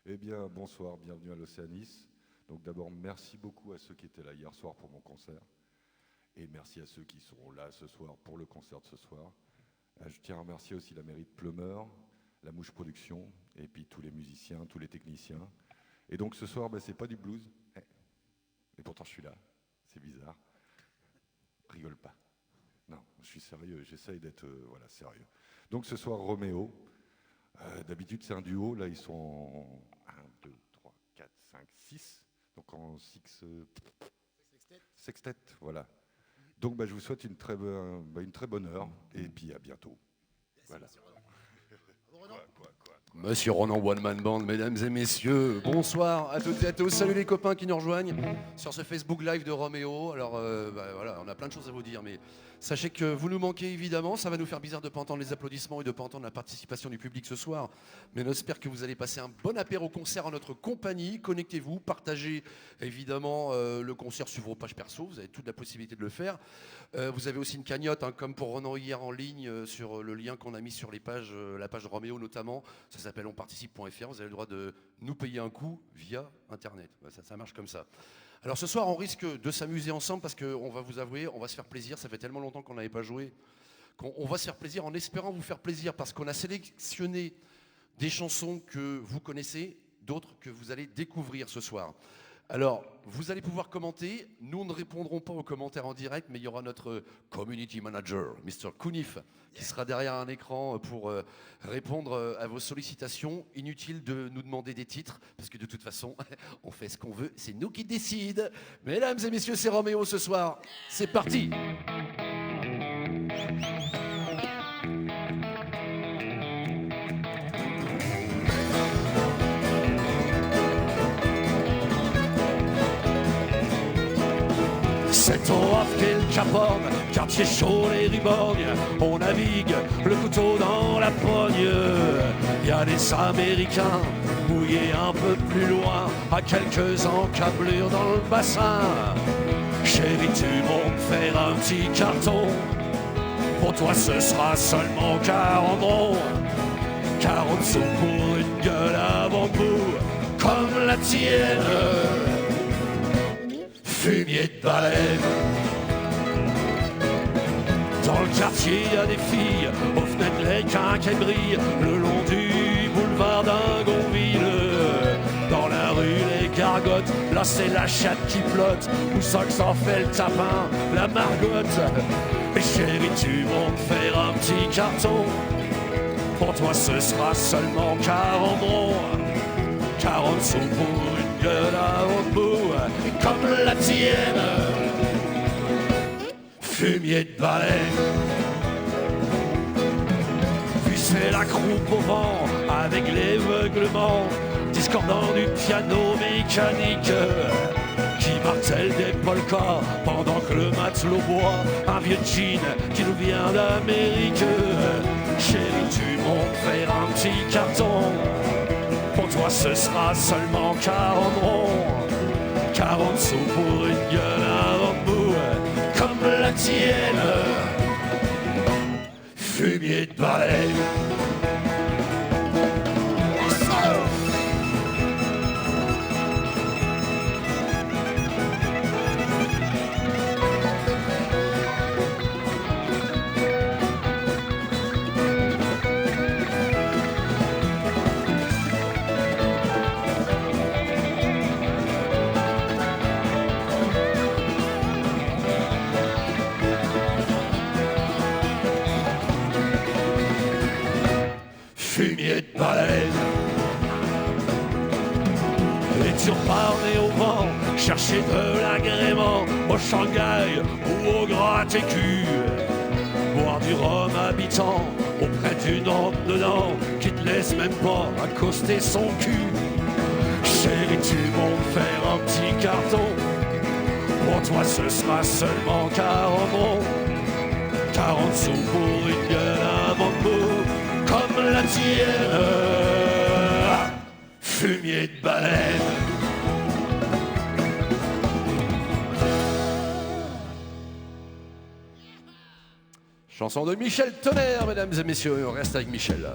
Eh bien, bonsoir, bienvenue à l'Océanis. Donc d'abord, merci beaucoup à ceux qui étaient là hier soir pour mon concert. Et merci à ceux qui sont là ce soir pour le concert de ce soir. Je tiens à remercier aussi la mairie de Pleumeur, la Mouche Production, et puis tous les musiciens, tous les techniciens. Et donc ce soir, c'est pas du blues. Et pourtant je suis là, c'est bizarre. Rigole pas. Non, je suis sérieux, j'essaye d'être sérieux. Donc ce soir, Roméo. D'habitude c'est un duo, là ils sont en 1, 2, 3, 4, 5, 6. Donc en sextet, voilà. Donc je vous souhaite une très bonne heure et puis à bientôt. Voilà. Monsieur Ronan One Man Band, mesdames et messieurs, bonsoir à toutes et à tous. Salut les copains qui nous rejoignent sur ce Facebook Live de Roméo. Alors voilà, on a plein de choses à vous dire, mais sachez que vous nous manquez évidemment. Ça va nous faire bizarre de ne pas entendre les applaudissements et de ne pas entendre la participation du public ce soir. Mais on espère que vous allez passer un bon apéro concert en notre compagnie. Connectez-vous, partagez évidemment le concert sur vos pages perso. Vous avez toute la possibilité de le faire. Vous avez aussi une cagnotte, comme pour Ronan hier en ligne, sur le lien qu'on a mis sur les pages, la page de Roméo notamment. Ça s'appelle onparticipe.fr. Vous avez le droit de nous payer un coup via Internet. Ça marche comme ça. Alors ce soir, on risque de s'amuser ensemble parce qu'on va vous avouer, on va se faire plaisir. Ça fait tellement longtemps qu'on n'avait pas joué qu'on va se faire plaisir en espérant vous faire plaisir parce qu'on a sélectionné des chansons que vous connaissez, d'autres que vous allez découvrir ce soir. Alors, vous allez pouvoir commenter. Nous ne répondrons pas aux commentaires en direct, mais il y aura notre community manager, Mr. Kounif, qui sera derrière un écran pour répondre à vos sollicitations. Inutile de nous demander des titres, parce que de toute façon, on fait ce qu'on veut, c'est nous qui décident. Mesdames et messieurs, c'est Roméo ce soir. C'est parti! C'est au Havre qu'est le Cap Horn, quartier chaud les Riborgnes. On navigue le couteau dans la pogne. Y a des Américains mouillés un peu plus loin, à quelques encablures dans le bassin. Chérie, tu montes faire un petit carton. Pour toi ce sera seulement 40 ronds. 40 sous pour une gueule à bambou comme la tienne. Fumier de baleine. Dans le quartier, il y a des filles, aux fenêtres, les quinquets brillent, le long du boulevard d'Ingonville. Dans la rue, les gargotes, là c'est la chatte qui flotte, où ça que ça fait le tapin, la margotte. Et chérie, tu montes faire un petit carton. Pour toi, ce sera seulement 40 ronds. 40 sous pour une gueule à bambou comme la tienne. Fumier de baleine. Puis c'est la croupe au vent avec l'éveuglement discordant du piano mécanique qui martèle des polkas pendant que le matelot boit un vieux gin qui nous vient d'Amérique. Chérie, tu montes faire un petit carton. Pour toi ce sera seulement 40 ronds. 40 sous pour une gueule à bambou comme la tienne. Fumier de baleine. Fumier de baleine. Et tu repars nez au vent, chercher de l'agrément au Shanghai ou au Gratte-Écu. Boire du rhum habitant auprès d'une honte dedans qui te laisse même pas accoster son cul. Chérie, tu montes faire un petit carton. Pour toi ce sera seulement 40 ronds. 40 sous pour une gueule à bambou comme la tienne. Fumier de baleine. Chanson de Michel Tonnerre, mesdames et messieurs, on reste avec Michel.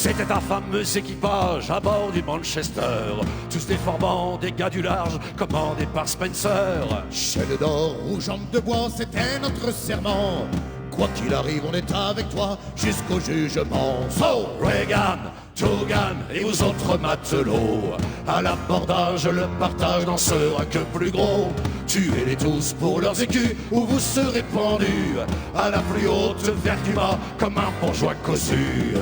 C'était un fameux équipage à bord du Manchester, tous déformants, des gars du large, commandés par Spencer. Chaîne d'or ou jambes de bois, c'était notre serment. Quoi qu'il arrive, on est avec toi jusqu'au jugement. So, Reagan, Togan et vous autres matelots, à l'abordage, le partage n'en sera que plus gros. Tuez-les tous pour leurs écus ou vous serez pendus à la plus haute vertu bas comme un bourgeois cossu.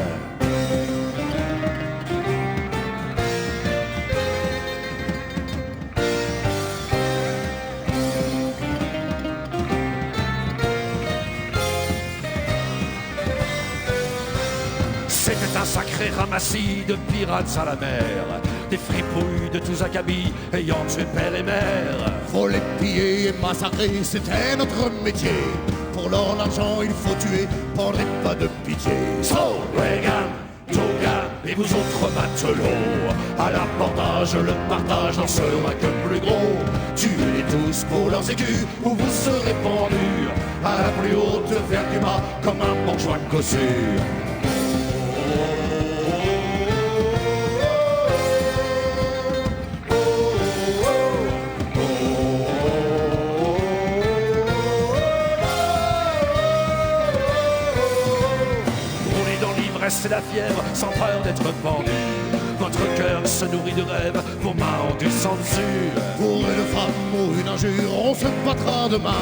C'était un sacré ramassis de pirates à la mer, des fripouilles de tous acabits ayant tué père et mère. Voler, piller et massacrer, c'était notre métier. Pour l'or, l'argent, il faut tuer, prendrez pas de pitié. So, Reagan, Togan et vous autres matelots, à l'abordage, le partage n'en sera que plus gros. Tuez-les tous pour leurs écus ou vous serez pendus à la plus haute vertu bas comme un bourgeois cossu. C'est la fièvre, sans peur d'être pendu. Votre cœur se nourrit de rêves, vos mains ont du sang dessus. Pour une femme ou une injure, on se battra demain.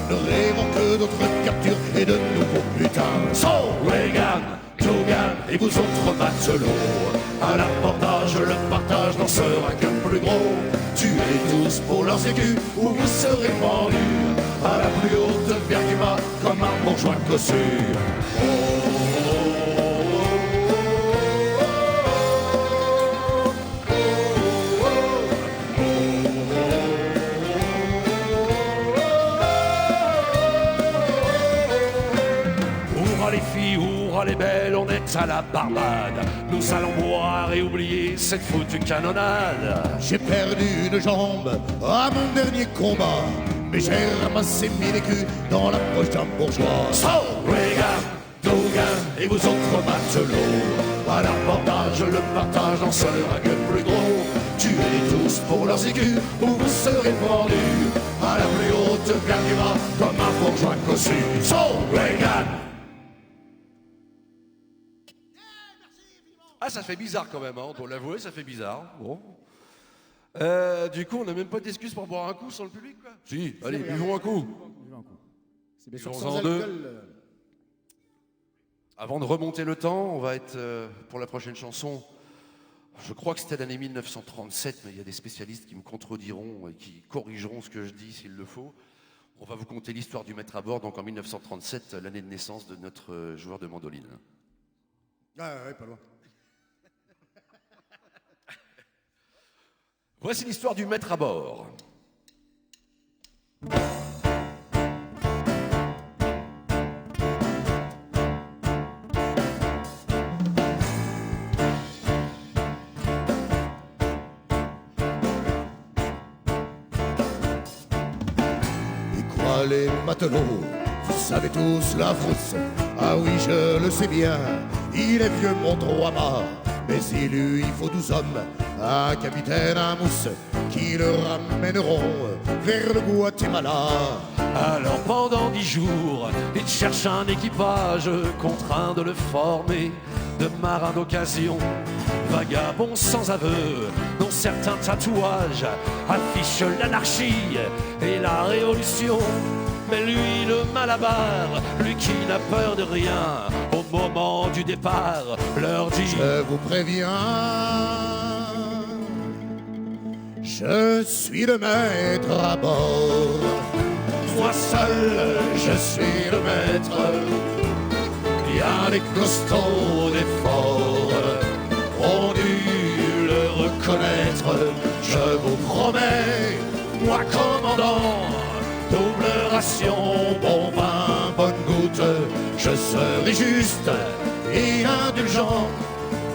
Ne rêvons que d'autres captures et de nouveaux butins. So, Reagan, Togan et vous autres matelots, à l'abordage, le partage n'en sera que plus gros. Tuez-les tous pour leurs écus ou vous serez pendus à la plus haute vertu bas comme un bourgeois cossu. Les belles, on est à la Barbade. Nous allons boire et oublier cette foutue canonnade. J'ai perdu une jambe à mon dernier combat, mais j'ai ramassé 1000 écus dans la poche d'un bourgeois. So, Reagan, Togan et vous autres matelots, à l'abordage, le partage n'en sera que plus gros. Tuez-les tous pour leurs écus ou vous serez pendus à la plus haute vertu bas comme un bourgeois cossu. So, Reagan. Ah, ça fait bizarre quand même, hein, on doit l'avouer, ça fait bizarre. Bon. Du coup, on n'a même pas d'excuses pour boire un coup sans le public, quoi. Si, allez, buvons un coup. C'est bien sûr Buvons sans en deux. alcool. Avant de remonter le temps, on va être, pour la prochaine chanson, je crois que c'était l'année 1937, mais il y a des spécialistes qui me contrediront et qui corrigeront ce que je dis s'il le faut. On va vous conter l'histoire du maître à bord, donc en 1937, l'année de naissance de notre joueur de mandoline. Ah ouais, pas loin. Voici l'histoire du maître à bord. Et quoi les matelots, vous savez tous la frousse. Ah oui, je le sais bien, il est vieux mon trou à mât. Mais il faut 12 hommes, un capitaine, un mousse, qui le ramèneront vers le Guatemala. Alors pendant 10 jours, il cherche un équipage contraint de le former de marins d'occasion, vagabonds sans aveu, dont certains tatouages affichent l'anarchie et la révolution. Mais lui, le malabar, lui qui n'a peur de rien, au moment du départ, leur dit: je vous préviens, je suis le maître à bord. moi seul, je suis le maître. Bien les costauds des forts ont dû le reconnaître. Je vous promets, moi commandant, double ration, bon vin, bonne goutte. Je serai juste et indulgent.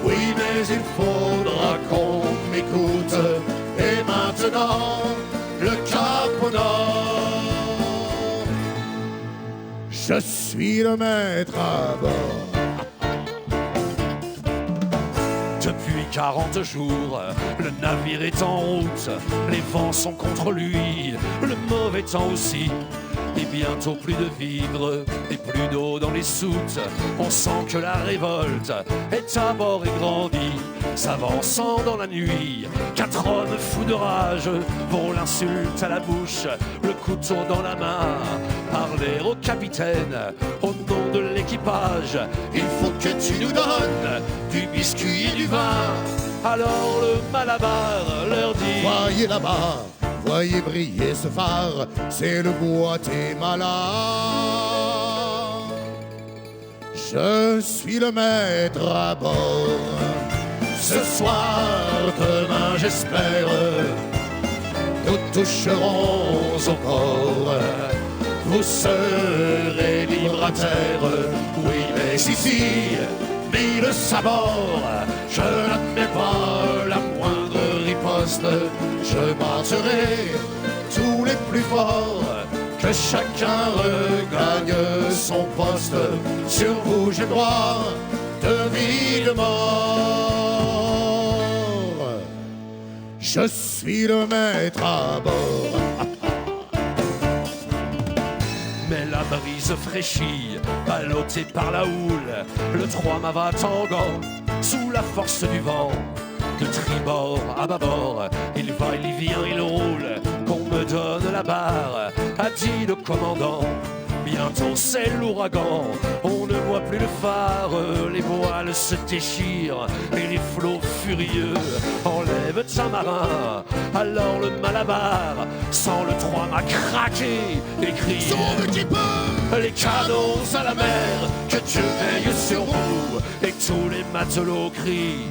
Oui, mais il faudra qu'on m'écoute. Et maintenant, le Cap au Nord. Je suis le maître à bord. 40 jours, le navire est en route, les vents sont contre lui, le mauvais temps aussi. Et bientôt plus de vivres et plus d'eau dans les soutes. On sent que la révolte est à bord et grandit, s'avançant dans la nuit. 4 hommes fous de rage vont l'insulte à la bouche, le couteau dans la main, parler au capitaine au nom de l'équipage. Il faut que tu nous donnes du biscuit et du vin. Alors le Malabar leur dit: voyez là-bas, voyez briller ce phare, c'est le Guatemala. Je suis le maître à bord. Ce soir, demain, j'espère, nous toucherons au port. Vous serez libre à terre. Oui, mais ici, 1000 sabords, je n'admets pas la moindre riposte. Je battrai tous les plus forts, que chacun regagne son poste. Sur vous j'ai droit de vie de mort. Je suis le maître à bord. Mais la brise fraîchit, ballottée par la houle, le 3 mâts va tanguant sous la force du vent. De tribord à bâbord, il va, il vient, il roule, qu'on me donne la barre, a dit le commandant. Bientôt c'est l'ouragan, on ne voit plus le phare, les voiles se déchirent et les flots furieux enlèvent un marin. Alors le Malabar, sans le 3 mâts craqué, et crie: Sauve qui peut, les canons à la mer, que Dieu veille sur vous. Et tous les matelots crient: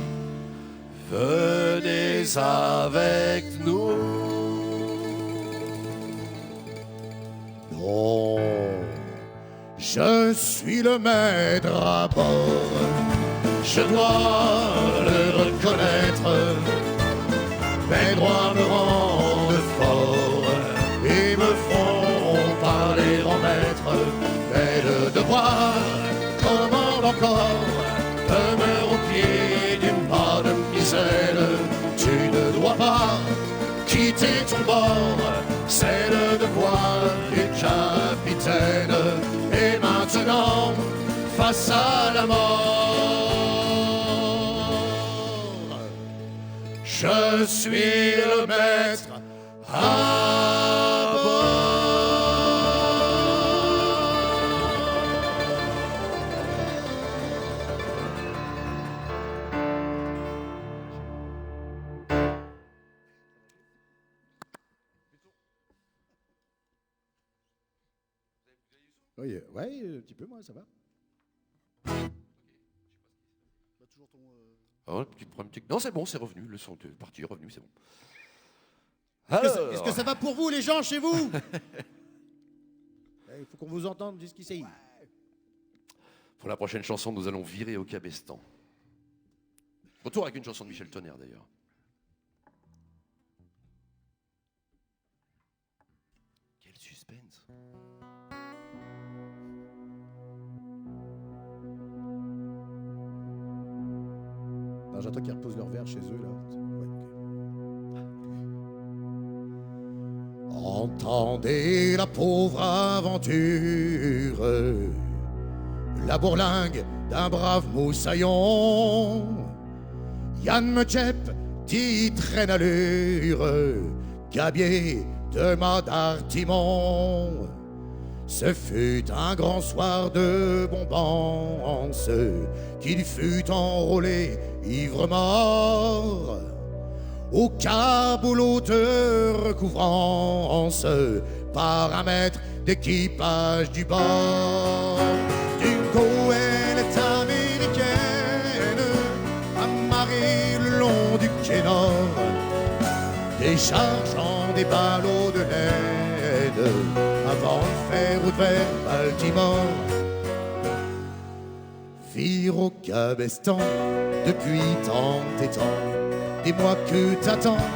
venez avec nous. Non, je suis le maître à bord. Je dois le reconnaître. Mes droits me rendent fort et me font parler en maître. Mais le devoir commande encore. Demeure au pied du mât de misère. Tu ne dois pas quitter ton bord. C'est le devoir du capitaine. Et maintenant, face à la mort, je suis le maître à bord. Oui, ouais, un petit peu, moi, ça va. Toujours ton, Oh, petit problème technique. Non, c'est bon, c'est revenu. Le son est parti, revenu, c'est bon. Est-ce que ça va pour vous, les gens, chez vous? Il faut qu'on vous entende jusqu'ici. Pour la prochaine chanson, nous allons virer au cabestan. Retour avec une chanson de Michel Tonnerre, d'ailleurs. Quel suspense! Alors, j'attends qu'ils reposent leur verre chez eux, là. Ouais, ok. Entendez la pauvre aventure, la bourlingue d'un brave moussaillon. Yann Mechep dit traîne allure, gabier de mât d'artimon. Ce fut un grand soir de bombance qu'il fut enrôlé ivre-mort au caboulot de recouvrance par un maître d'équipage du bord. D'une goélette américaine amarrée le long du quai nord, déchargeant des ballots de l'aide avant de faire route vers Baltimore. Vire au cabestan depuis tant et tant. Dis-moi que t'attends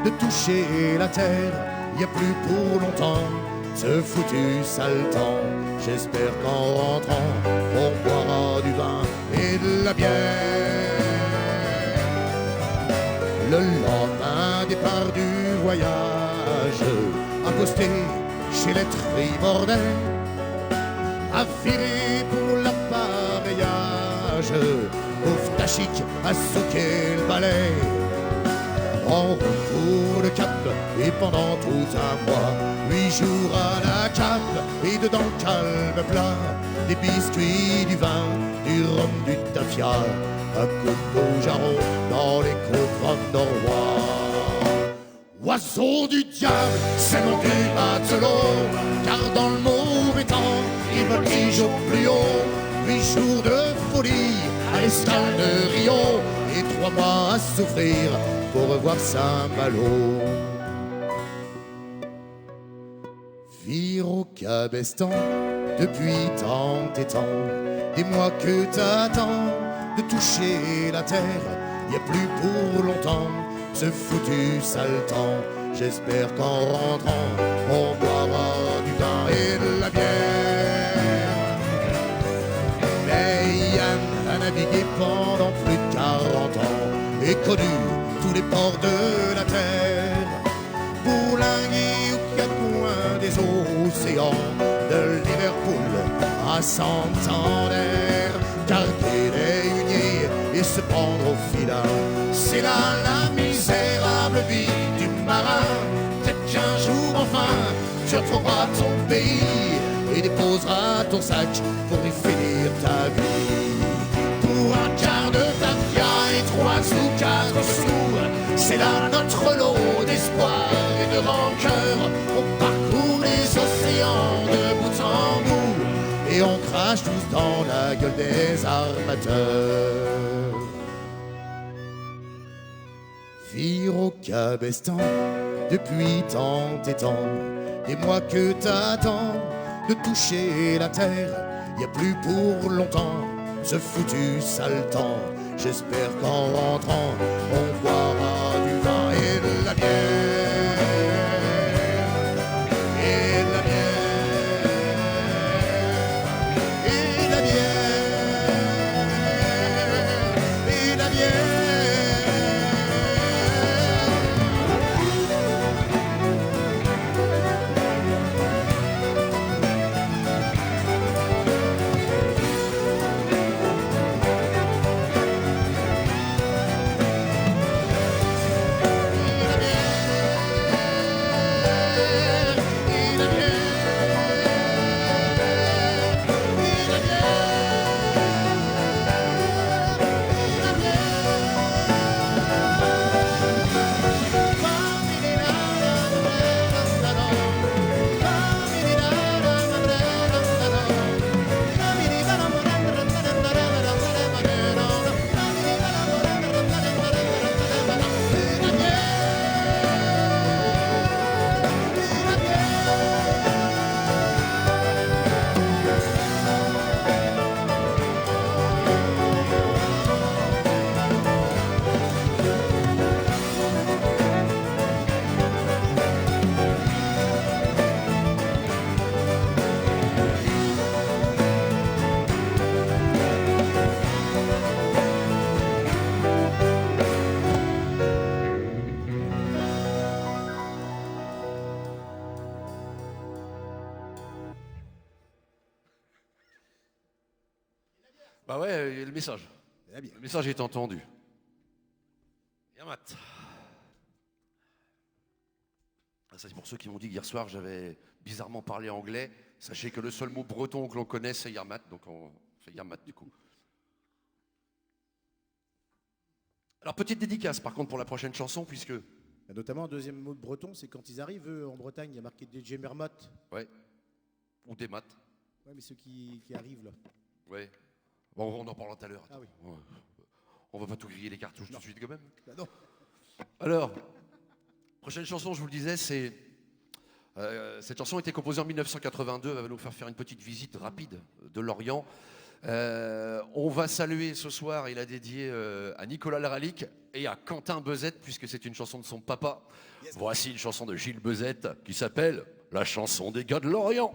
de toucher la terre. Y a plus pour longtemps ce foutu sale temps. J'espère qu'en rentrant on boira du vin et de la bière. départ du voyage, aposté chez les Tribordais, a viré pour l'appareillage, pauvre Tachik a souqué le balai. En route pour le Cap, et pendant tout un mois, 8 jours à la cape, et dedans le calme plat, des biscuits, du vin, du rhum, du tafia, un coup de jarron dans les côtes norois. Oiseau du diable, c'est mon du matelot, car dans le mauvais temps, il voltige au plus haut. 8 jours de folie à l'escale de Rio, et 3 mois à souffrir pour revoir Saint-Malo. Vire au cabestan depuis tant et tant, des mois que t'attends de toucher la terre. Y a plus pour longtemps ce foutu sale temps. J'espère qu'en rentrant on boira du vin et de la bière. Mais Yann a navigué pendant plus de 40 ans et connu tous les ports de la terre, bourlinguer aux 4 coins des océans, de Liverpool à Santander, carguer les huniers et se prendre au filin. C'est là la misérable vie du marin. Peut-être qu'un jour enfin tu retrouveras ton pays et déposeras ton sac pour y finir ta vie. Pour un quart de tafia et 3 ou 4 sous, c'est là notre lot d'espoir et de rancœur. On parcourt les océans de bout en bout et on crache tous dans la gueule des armateurs. Vire au cabestan depuis tant et tant, des mois que t'attends de toucher la terre. Y a plus pour longtemps ce foutu sale temps. J'espère qu'en rentrant on boira du vin et de la bière. Et de la bière. Et de la bière. Et de la bière. Bah ouais, il y a le message. Eh bien. Le message est entendu. Yamat. Ça, c'est pour ceux qui m'ont dit qu'hier soir, j'avais bizarrement parlé anglais. Sachez que le seul mot breton que l'on connaît, c'est Yamat. Donc on fait Yamat du coup. Alors, petite dédicace par contre pour la prochaine chanson, puisque... Notamment, un deuxième mot de breton, c'est quand ils arrivent, eux, en Bretagne, il y a marqué DJ Mermotte. Ouais. Ou des maths. Ouais, mais ceux qui arrivent, là. Ouais. Bon, on en parlera tout à l'heure. Ah oui. On va pas tout griller les cartouches tout de suite quand même. Bah non. Alors, prochaine chanson, je vous le disais, c'est... cette chanson a été composée en 1982, elle va nous faire une petite visite rapide de l'Orient. On va saluer ce soir, il a dédié à Nicolas Laralic et à Quentin Bezette, puisque c'est une chanson de son papa. Yes. Voici une chanson de Gilles Bezette qui s'appelle « La chanson des gars de l'Orient ».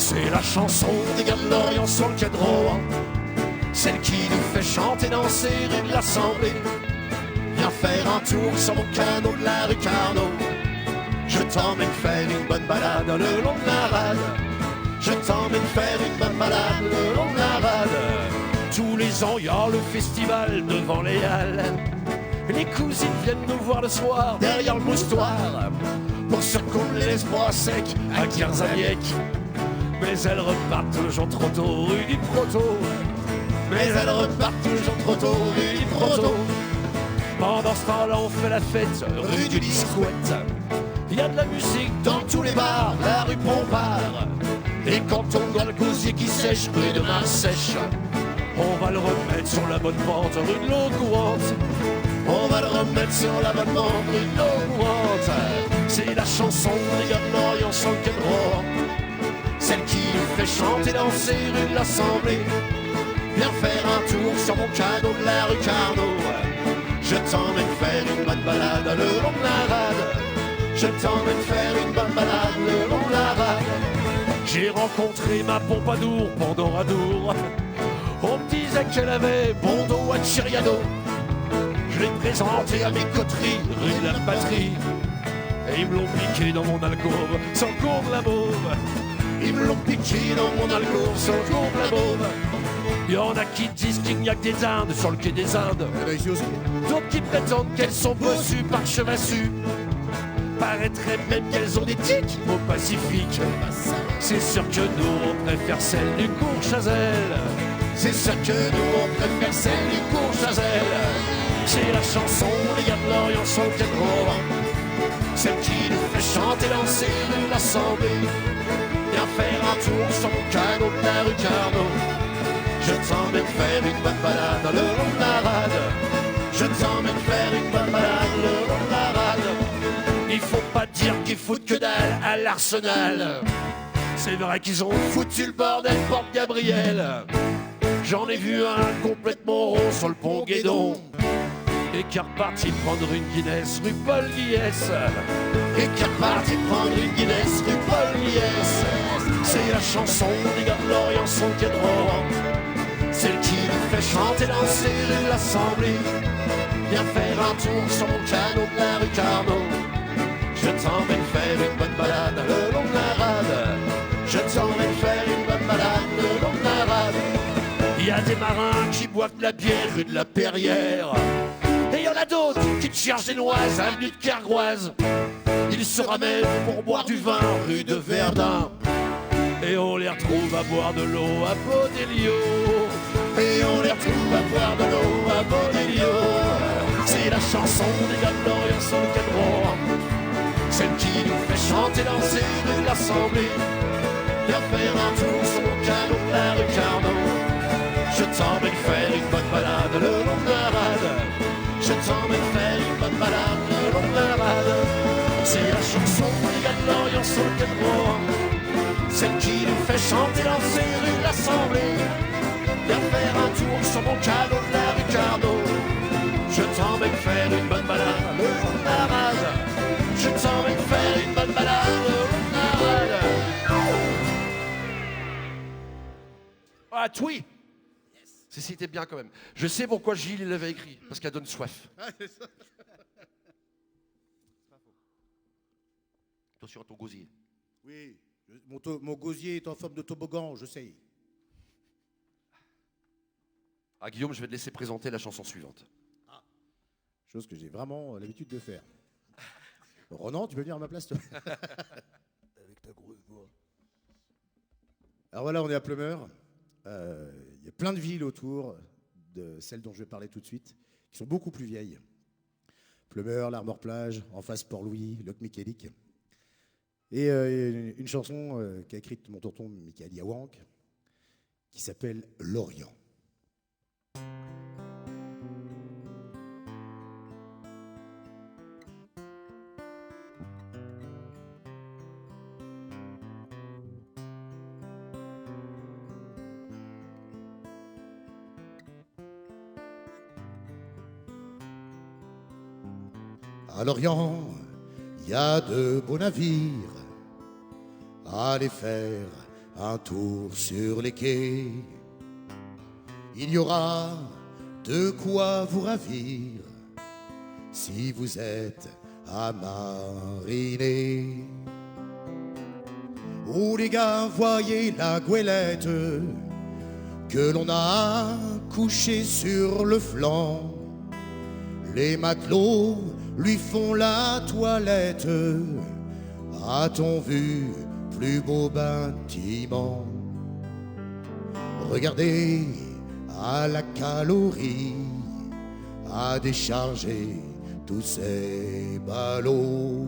C'est la chanson des gars de l'Orient sur le quai de Rohan, celle qui nous fait chanter, danser rue de l'Assemblée. Viens faire un tour sur mon canot de la rue Carnot. Je t'emmène faire une bonne balade le long de la rade. Je t'emmène faire une bonne balade le long de la rade. Tous les ans, y a le festival devant les halles. Les cousines viennent nous voir le soir derrière le moustoir, pour sûr qu'on les laisse bras secs à Kerzaviec. Mais elles repartent toujours trop tôt rue du Proto. Mais elles repartent toujours trop tôt rue du Proto. Pendant ce temps-là, on fait la fête rue du Discouette. Il y a de la musique dans tous les bars, la rue Pompard. Et quand on voit le gosier qui sèche rue de Marsèche, on va le remettre sur la bonne pente rue de l'eau courante. On va le remettre sur la bonne pente rue de l'eau courante. C'est la chanson des gars de l'Orient sur le quai de Rohan, celle qui nous fait chanter, danser rue de l'Assemblée. Viens faire un tour sur mon canot de la rue Carnot. Je t'emmène faire une bonne balade le long de la rade. Je t'emmène faire une bonne balade le long de la rade. J'ai rencontré ma Pompadour pendant Radour. On me disait qu'elle avait bon dos à Chiriado. Je l'ai présenté à mes coteries rue de la Patrie. Et ils me l'ont piqué dans mon alcôve sans cours de la Mauve. Ils me l'ont piqué dans mon alcôve sans cours de la Mauve. Il y en a qui disent qu'il n'y a que des Indes sur le quai des Indes. D'autres qui prétendent qu'elles sont bossues par Chevassu. Paraîtrait même qu'elles ont des tics au Pacifique. C'est sûr que nous on préfère celle du cours Chazelle. C'est sûr que nous on préfère celle du cours Chazelle. C'est la chanson des gars de l'Orient sur le quai de Rohan, celle qui nous fait chanter, danser rue de l'Assemblée. Viens faire un tour sur mon canot de la rue Carnot. Je t'emmène faire une bonne balade le long de la rade. Je t'emmène faire une bonne balade le long de la rade. Il faut pas dire qu'ils foutent que dalle à l'Arsenal. C'est vrai qu'ils ont foutu le bordel porte Gabriel. J'en ai vu un complètement rond sur le pont Guédon, et qui est reparti prendre une Guinness rue Paul Guiès. Et qui est reparti prendre une Guinness rue Paul Guiès. C'est la chanson des gars de l'Orient sur le quai de Rohan, celle qui nous fait chanter, danser rue de l'Assemblée. Viens faire un tour sur mon canot de la rue Carnot. Je t'emmène faire une bonne balade le long de la rade. Je t'emmène faire une bonne balade le long de la rade. Il y a des marins qui boivent de la bière rue de la Perrière. Et il y en a d'autres qui te cherchent des noises avenue de Kergoise. Ils se ramènent pour boire du vin rue de Verdun. Et on les retrouve à boire de l'eau à Bodélio. Et on les retrouve à boire de l'eau à Bodélio. C'est la chanson des gars de l'Orient sur le quai de Rohan, celle qui nous fait chanter, danser rue de l'Assemblée. Viens faire un tour sur mon canot de la rue Carnot. Je t'emmène faire une bonne balade le long de la rade. Je t'emmène faire une bonne balade le long de la rade. C'est la chanson des gars de l'Orient sur le quai de Rohan, celle qui nous fait chanter, danser rue de l'Assemblée. Viens faire un tour sur mon canot de la rue Carnot. Je t'emmène faire une bonne balade le long de la rade. Je t'emmène faire une bonne balade le long de la rade. Ah, oui. C'était bien quand même. Je sais pourquoi Gilles l'avait écrit, parce qu'elle donne soif. Attention à ton gosier. Oui, mon gosier est en forme de toboggan, je sais. Ah, Guillaume, je vais te laisser présenter la chanson suivante. Chose que j'ai vraiment l'habitude de faire. Ronan, tu peux venir à ma place, toi? Avec ta grosse voix. Alors voilà, on est à Pleumeur. Il y a plein de villes autour de celles dont je vais parler tout de suite, qui sont beaucoup plus vieilles. Pleumeur, l'Armor-Plage, en face Port-Louis, Locmiquélic. Et une chanson qu'a écrite mon tonton Michael Yawank, qui s'appelle L'Orient. À l'Orient, il y a de beaux navires à aller faire un tour sur les quais. Il y aura de quoi vous ravir si vous êtes à mariner. Oh les gars, voyez la goélette que l'on a couchée sur le flanc. Les matelots lui font la toilette. A-t-on vu plus beau bâtiment? Regardez à la calorie, à décharger tous ces ballots.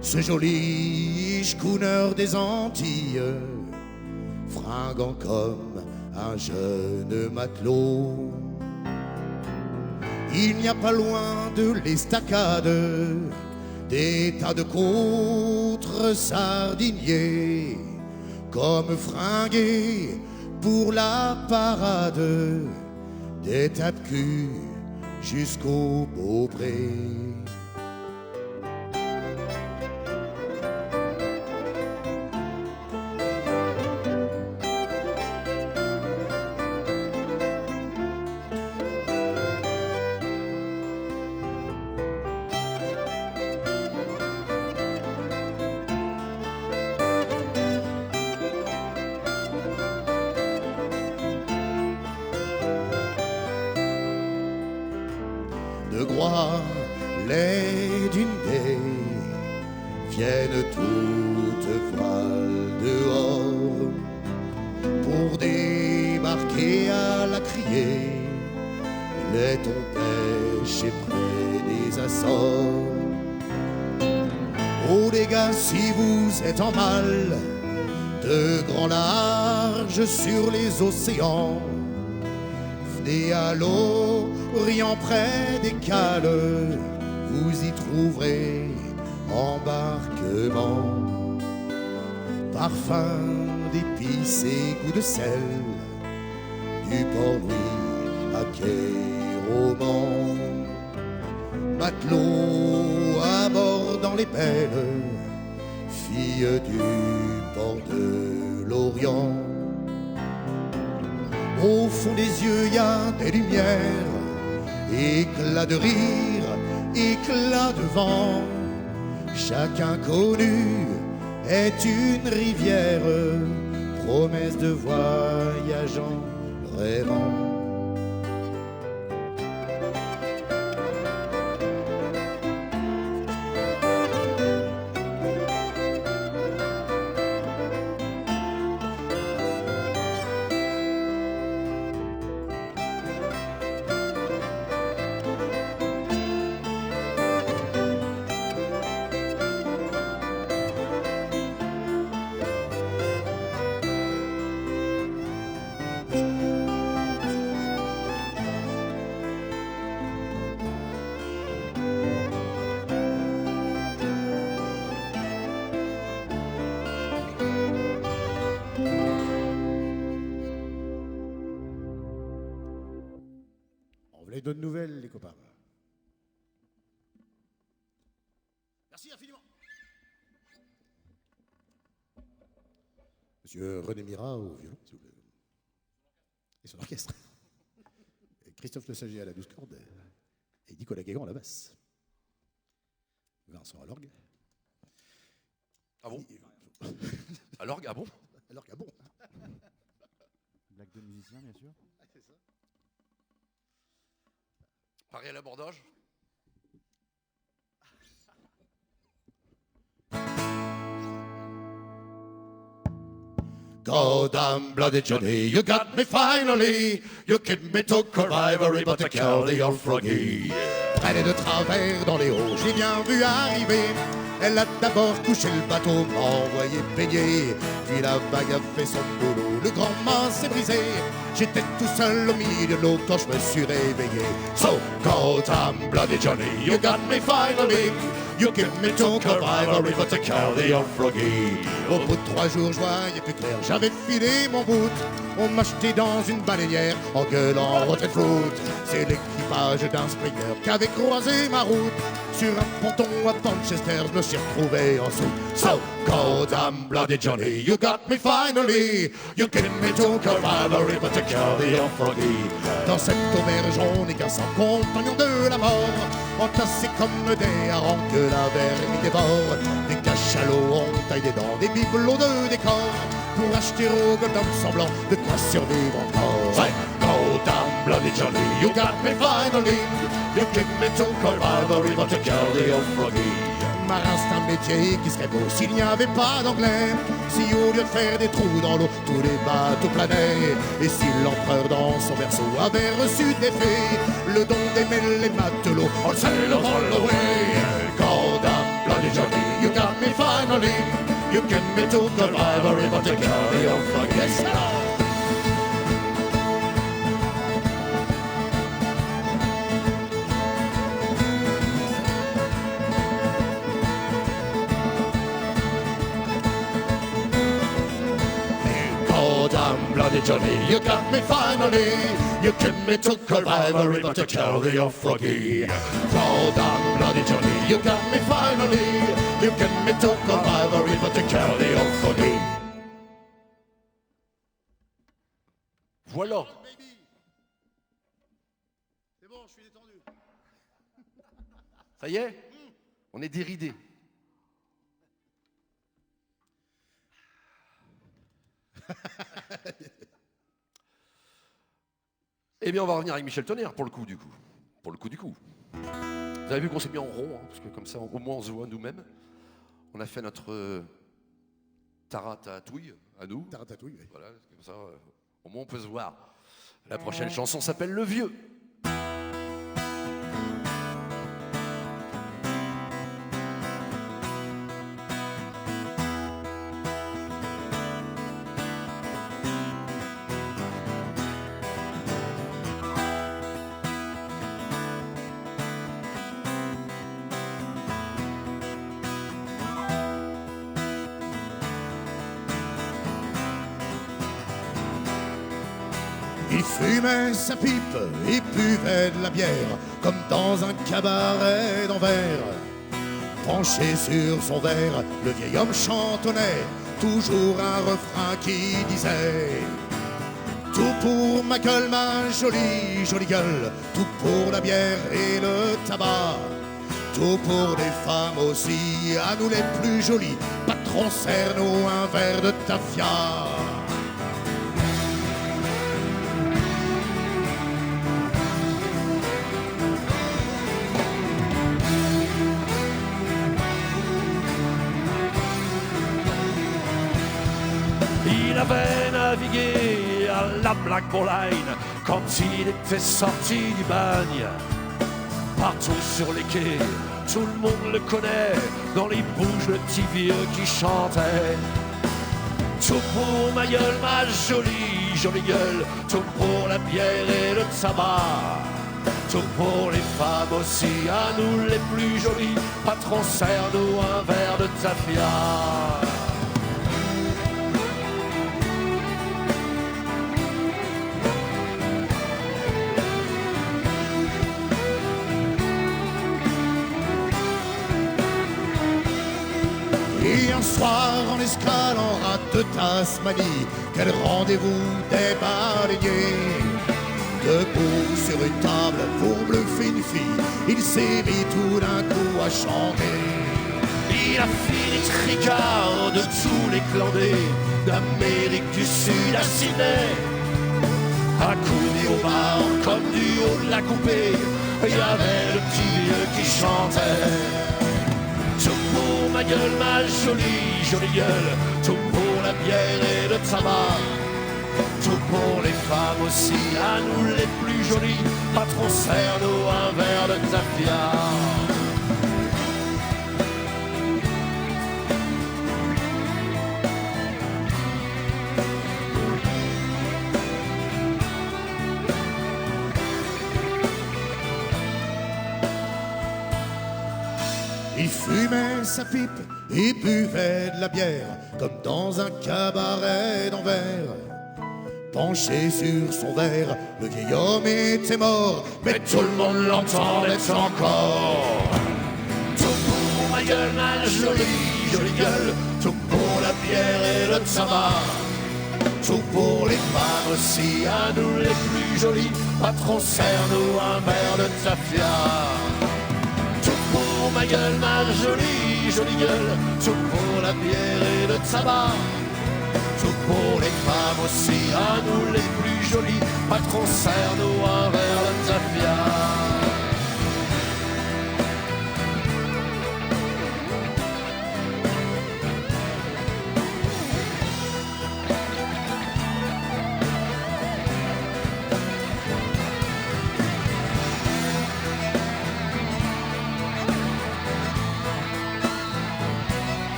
Ce joli schooner des Antilles, fringant comme un jeune matelot. Il n'y a pas loin de l'estacade des tas de contres sardiniers, comme fringués pour la parade, des tas de cul jusqu'au Beaupré. De Groix, les dunes viennent toutes voiles dehors pour débarquer à la criée, les thons pêchés près des Açores. Oh les gars, si vous êtes en mal, de grand large sur les océans, venez à l'Orient près des cales, vous y trouverez embarquement. Parfum d'épices et goût de sel, du Port-Louis à Quai-Roman. Matelots à bord dans les belles, filles du port de l'Orient. Au fond des yeux, y a des lumières, éclat de rire, éclat de vent. Chacun connu est une rivière, promesse de voyageant rêvant. Les bonnes nouvelles, les copains. Merci infiniment. Monsieur René Mira au violon, s'il vous plaît. Et son orchestre. Et Christophe Le Sager à la 12 cordes. Et Nicolas Guégan à la basse. Vincent à l'orgue. Ah bon? À l'orgue, ah bon? À l'orgue, ah bon? Blague de musicien, bien sûr. C'est ça. Paris à l'abordage. Goddamn bloody Johnny, you got me finally. You kid me took a rivalry, but I killed the old froggy. Traînée de travers dans les hauts, j'ai bien vu arriver. Elle a d'abord couché le bateau, m'a envoyé baigner. Puis la vague a fait son boulot, le grand mât s'est brisé. J'étais tout seul au milieu de l'eau quand je me suis réveillé. So, goddamn bloody Johnny, you got me finally. You give me to Calvary, but to carry on froggy. Au bout de 3 jours, je voyais plus clair, j'avais filé mon bout. On m'a jeté dans une baleinière en gueulant retraite foot. C'est l'équipage d'un Springer qui avait croisé ma route. Sur un ponton à Manchester, je me suis retrouvé en dessous. So, goddamn bloody Johnny, you got me finally. You give me to Calvary, but to carry on froggy. Dans cette auberge, on est qu'un sans compagnon de la mort, entassés comme des harengs que la vermine dévore. Des cachalots, on taille des dents, des bibelots de décor, pour acheter au goddamn semblant de quoi survivre encore. Hey, goddamn bloody Johnny, you got me finally. You give me to Calvary, but to carry on froggy. Marin, c'est un métier qui serait beau s'il n'y avait pas d'anglais. Si au lieu de faire des trous dans l'eau, tous les bateaux planaient. Et si l'empereur dans son berceau avait reçu des fées, le don d'aimer les matelots, on sail all the way. Goddamn bloody Johnny, you got me finally. You give me to Calvary, but to carry on froggy. Yes, hello. Goddamn bloody Johnny, you got me finally. You give me to Calvary, but to carry on froggy. Goddamn bloody Johnny, you got me finally. You give me to Calvary, but to carry on froggy. Voilà. C'est bon, je suis détendu. Ça y est, on est déridé. Eh bien, on va revenir avec Michel Tonnerre pour le coup du coup. Pour le coup du coup. Vous avez vu qu'on s'est mis en rond, hein, parce que comme ça, au moins, on se voit nous-mêmes. On a fait notre taratatouille à nous. Taratatouille, oui. Voilà, comme ça, au moins, on peut se voir. La prochaine chanson s'appelle Le Vieux. Il fumait sa pipe et buvait de la bière, comme dans un cabaret d'Anvers. Penché sur son verre, le vieil homme chantonnait toujours un refrain qui disait: tout pour ma gueule, ma jolie, jolie gueule, tout pour la bière et le tabac, tout pour les femmes aussi, à nous les plus jolies, patron, serre-nous un verre de tafia. Il avait navigué à la Blackmore Line quand il était sorti du bagne. Partout sur les quais, tout le monde le connaît, dans les bouges le petit vieux qui chantait. Tout pour ma gueule, ma jolie, jolie gueule, tout pour la bière et le tabac, tout pour les femmes aussi, à nous les plus jolies, patron, serre-nous un verre de tafia. Et un soir en escale en rate de Tasmanie, quel rendez-vous des baleiniers. Debout sur une table pour bluffer une fille, il s'est mis tout d'un coup à chanter. Il a fini tricard de tous les clandés d'Amérique du Sud à Sydney. Accoudé au bar comme du haut de la coupée, il y avait le petit vieux qui chantait. Tout pour ma gueule, ma jolie, jolie gueule, tout pour la bière et le tabac, tout pour les femmes aussi, à nous les plus jolies, patron, serre-nous un verre de tafia. Il sa pipe et buvait de la bière comme dans un cabaret d'Anvers. Penché sur son verre, le vieil homme était mort, mais tout le monde l'entendait encore. Tout pour ma gueule, ma jolie, jolie gueule, tout pour la bière et le tabac. Tout pour les femmes aussi, à nous les plus jolies, patron serre-nous un verre de tafia. Tout pour ma gueule, ma jolie, jolie gueule, tout pour la bière et le tabac. Tout pour les femmes aussi, à nous les plus jolies, patron serre-nous un verre de tafia.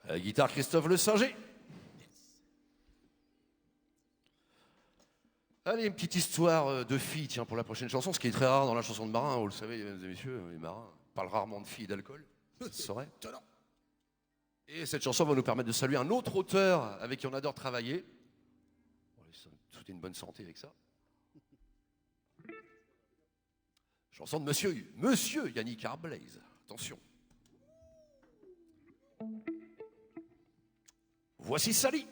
À la guitare, Christophe Le Singer. Allez, une petite histoire de filles, tiens, pour la prochaine chanson, ce qui est très rare dans la chanson de marin, vous le savez, mesdames et messieurs, les marins parlent rarement de filles et d'alcool, ça se saurait. Et cette chanson va nous permettre de saluer un autre auteur avec qui on adore travailler. On lui souhaiter une bonne santé avec ça. Chanson de Monsieur Yannick Arblaise. Attention. Voici Sally.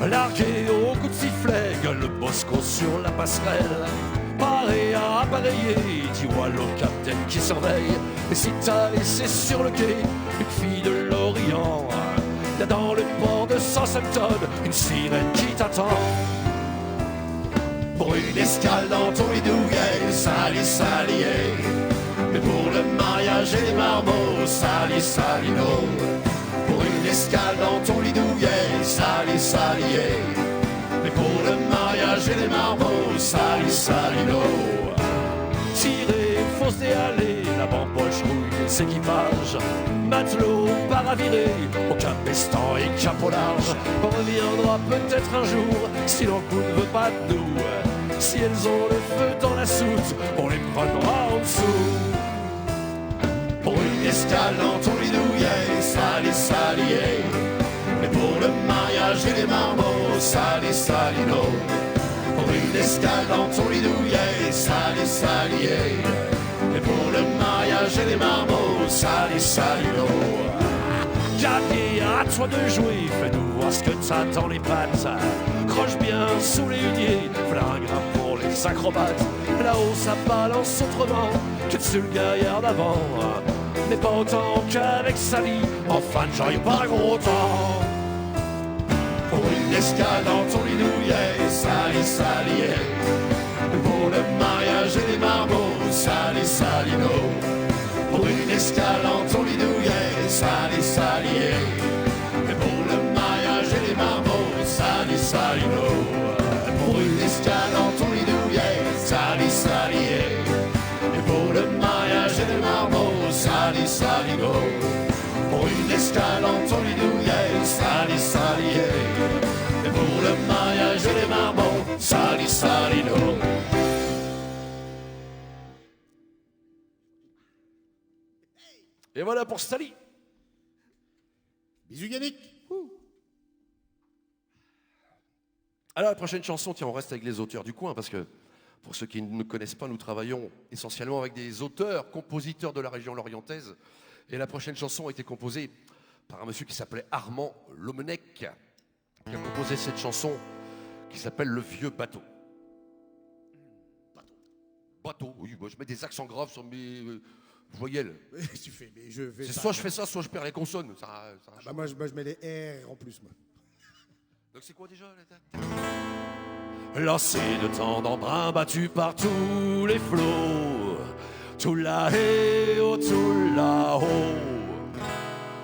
Largué au coup de sifflet, gueule le Bosco sur la passerelle. Paré à appareiller, dis-moi le capitaine qui surveille. Et si t'as laissé sur le quai une fille de l'Orient, y'a dans le port de Southampton une sirène qui t'attend. Pour une escale dans ton bidouillet, Sally, Sally, hey. Mais pour le mariage et les marmots, Sally, Sally, no. Pour une escale dans ton bidouillet, Sally, Sally, hey. Mais pour le mariage et les marmots, Sally, Sally, no. Tiré, fausse déhalée, la bamboche rouille les équipages. Matelot, paraviré, au cap pestant et cap au large. On reviendra peut-être un jour, si l'encou ne veut pas de nous. Si elles ont le feu dans la soute, on les prendra en dessous. Pour une escale dans ton bidouillet, Sally, Sally, hey. Mais pour le mariage et les marmots, Sally, Sally, no. Pour une escale dans ton bidouillet, Sally, Sally, hey. Mais pour le mariage et les marmots, Sally, Sally, no. Javier, à toi de jouer, fais-nous voir ce que t'as dans les pattes. Croche bien sous les huniers, flingue pour les acrobates. Là-haut ça balance autrement que dessus le gaillard d'avant. N'est pas autant qu'avec Sally, enfin j'aurais pas gros temps. Pour une escale dans ton bidouillet, Sally, Sally, hey. Pour le mariage et les marmots, Sally, Sally, no. Pour une escale dans ton bidouillet, Sally, Sally, hey. Et pour le mariage et les marmots, Sally, Sally, no. Pour une escale dans ton bidouillet, Sally, Sally, hey. Et pour le mariage et les marmots, Sally, Sally, no. Pour une escale dans ton bidouillet, Sally, Sally, hey. Et pour le mariage et les marmots, Sally, Sally, no. Et voilà pour Sally. Bisous Yannick. Alors la prochaine chanson, tiens, on reste avec les auteurs du coin parce que pour ceux qui ne connaissent pas, nous travaillons essentiellement avec des auteurs, compositeurs de la région lorientaise. Et la prochaine chanson a été composée par un monsieur qui s'appelait Armand Lomenec, qui a composé cette chanson qui s'appelle Le Vieux Bateau. Bateau, oui, moi je mets des accents graves sur mes voyelles. Tu fais, mais je fais C'est ça. soit je fais ça, soit je perds les consonnes. Ça Bah moi, je mets les R en plus, moi. Donc c'est quoi déjà Lancé de temps d'embrun battu par tous les flots, tout là-haut, tout là-haut.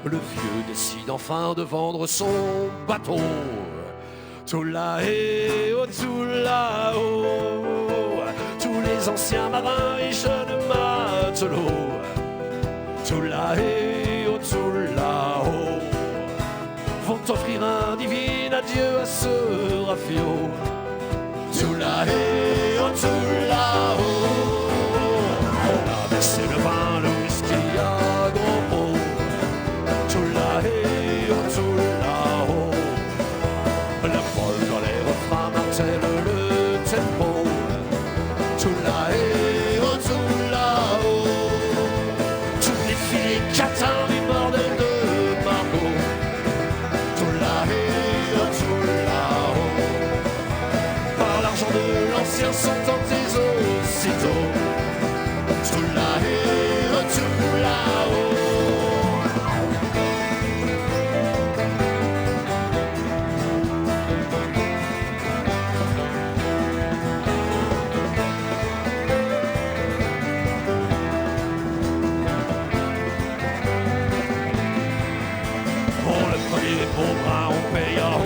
Le vieux décide enfin de vendre son bateau. Tout là-haut, tout là-haut. Tous les anciens marins et jeunes matelots. Tout là-haut, tout là-haut. Vont offrir un divin adieu à ce rafio. Tout là-haut, tout là-haut. On a versé le vin, le whisky à gros pot. Tout là-haut, tout là-haut. La folle dans les refrains martèle le tempo. Tout là-haut, tout là-haut. Tous les filets catins du bordel de Margot. Tout là-haut, tout là-haut. Par l'argent de l'ancien sont tentés aussitôt. Tout là-haut, tout là-haut. Pour le premier pauvre, on paye au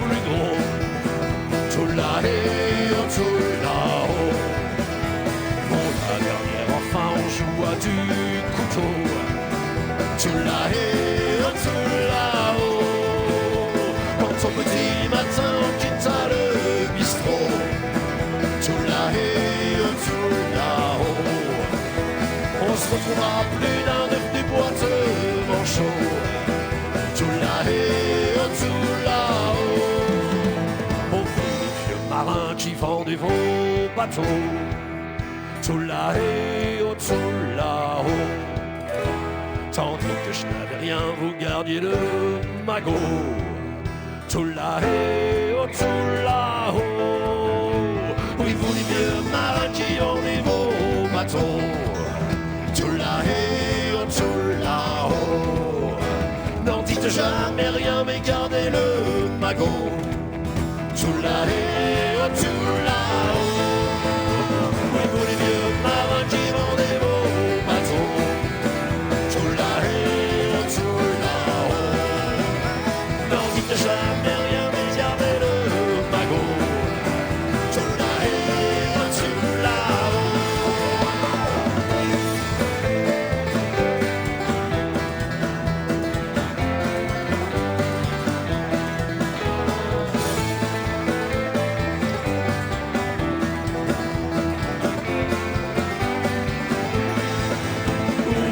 plus gros. Tout là-haut, tout là-haut. Pour la dernière, enfin, on joue à du couteau. Tout là-haut, tout là-haut. Quand au petit matin, on quitta le bistrot. Tout là-haut, tout là-haut. On se retrouvera plus d'un devenu boiteux manchot. Tout là-haut, tout là-haut. Pour vous les vieux marins qui vendaient vos bateaux. Tout là-haut, tout là-haut. Tandis que je n'avais rien, vous gardiez le magot. Tout là-haut, tout là-haut. Oui, vous les vieux marins qui vendaient vos bateaux. Tout là-haut, tout là-haut. N'en dites jamais rien, mais gardez le magot. Tout là-haut, tout là-haut. Oui, vous les vieux marins qui vendaient vos bateaux. Tout là-haut, tout là-haut. N'en dites jamais rien, mais gardez le magot. Tout là-haut, tout là-haut.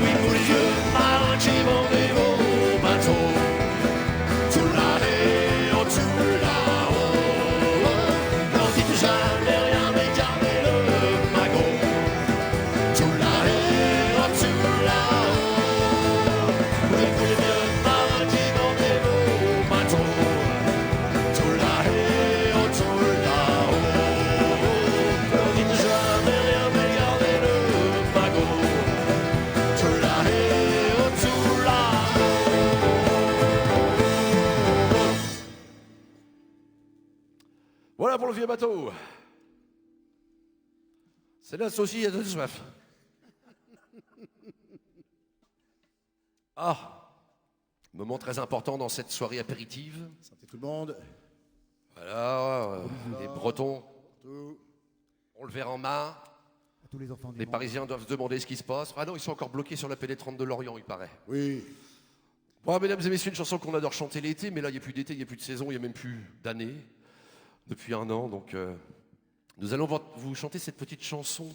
Oui, vous les vieux marins qui vendez vos bateaux. Tout là-haut, tout là-haut. N'en dites jamais rien, mais gardez le magot. Tout là-haut, tout là-haut. Oui, vous les vieux marins qui vendez vos bateaux. Tout là-haut, tout là-haut. N'en dites jamais rien, mais gardez le magot. Tout là-haut, tout là-haut. Voilà pour le vieux bateau. C'est là, aussi, il y a de soif. Ah, moment très important dans cette soirée apéritive. Santé tout le monde. Voilà, les Bretons Tout. ont le verre en main. À tous les enfants du Les monde. Parisiens doivent se demander ce qui se passe. Ah non, ils sont encore bloqués sur la pénétrante de Lorient, il paraît. Oui. Bon, mesdames et messieurs, une chanson qu'on adore chanter l'été, mais là, il n'y a plus d'été, il n'y a plus de saison, il n'y a même plus d'année, depuis un an. Donc, nous allons vous chanter cette petite chanson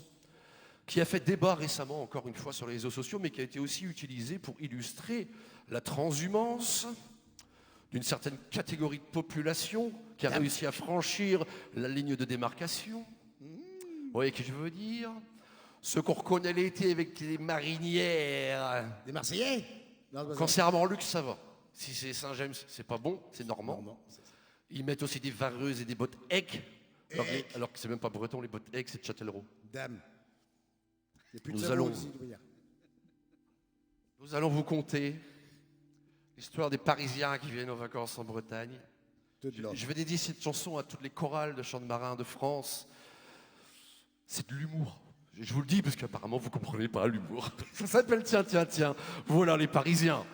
qui a fait débat récemment, encore une fois, sur les réseaux sociaux, mais qui a été aussi utilisée pour illustrer la transhumance d'une certaine catégorie de population qui a réussi à franchir la ligne de démarcation. Vous voyez ce que je veux dire? Ceux qu'on reconnaît l'été avec les marinières. Des Marseillais? Non, c'est pas Quand ça. c'est Armand Luc, ça va. Si c'est Saint-James, c'est pas bon, c'est normand. Normand, c'est ça. Ils mettent aussi des vareuses et des bottes Eck. Alors que c'est même pas breton, les bottes Eck, c'est de Châtellerault. Dame. Il n'y a plus de Nous savon allons- ici, tu veux dire. Nous allons vous conter l'histoire des Parisiens qui viennent en vacances en Bretagne. Tout de l'or. Je vais dédier cette chanson à toutes les chorales de chants de marins de France. C'est de l'humour. Je vous le dis parce qu'apparemment vous comprenez pas l'humour. Ça s'appelle Tiens, tiens, tiens. Voilà les Parisiens.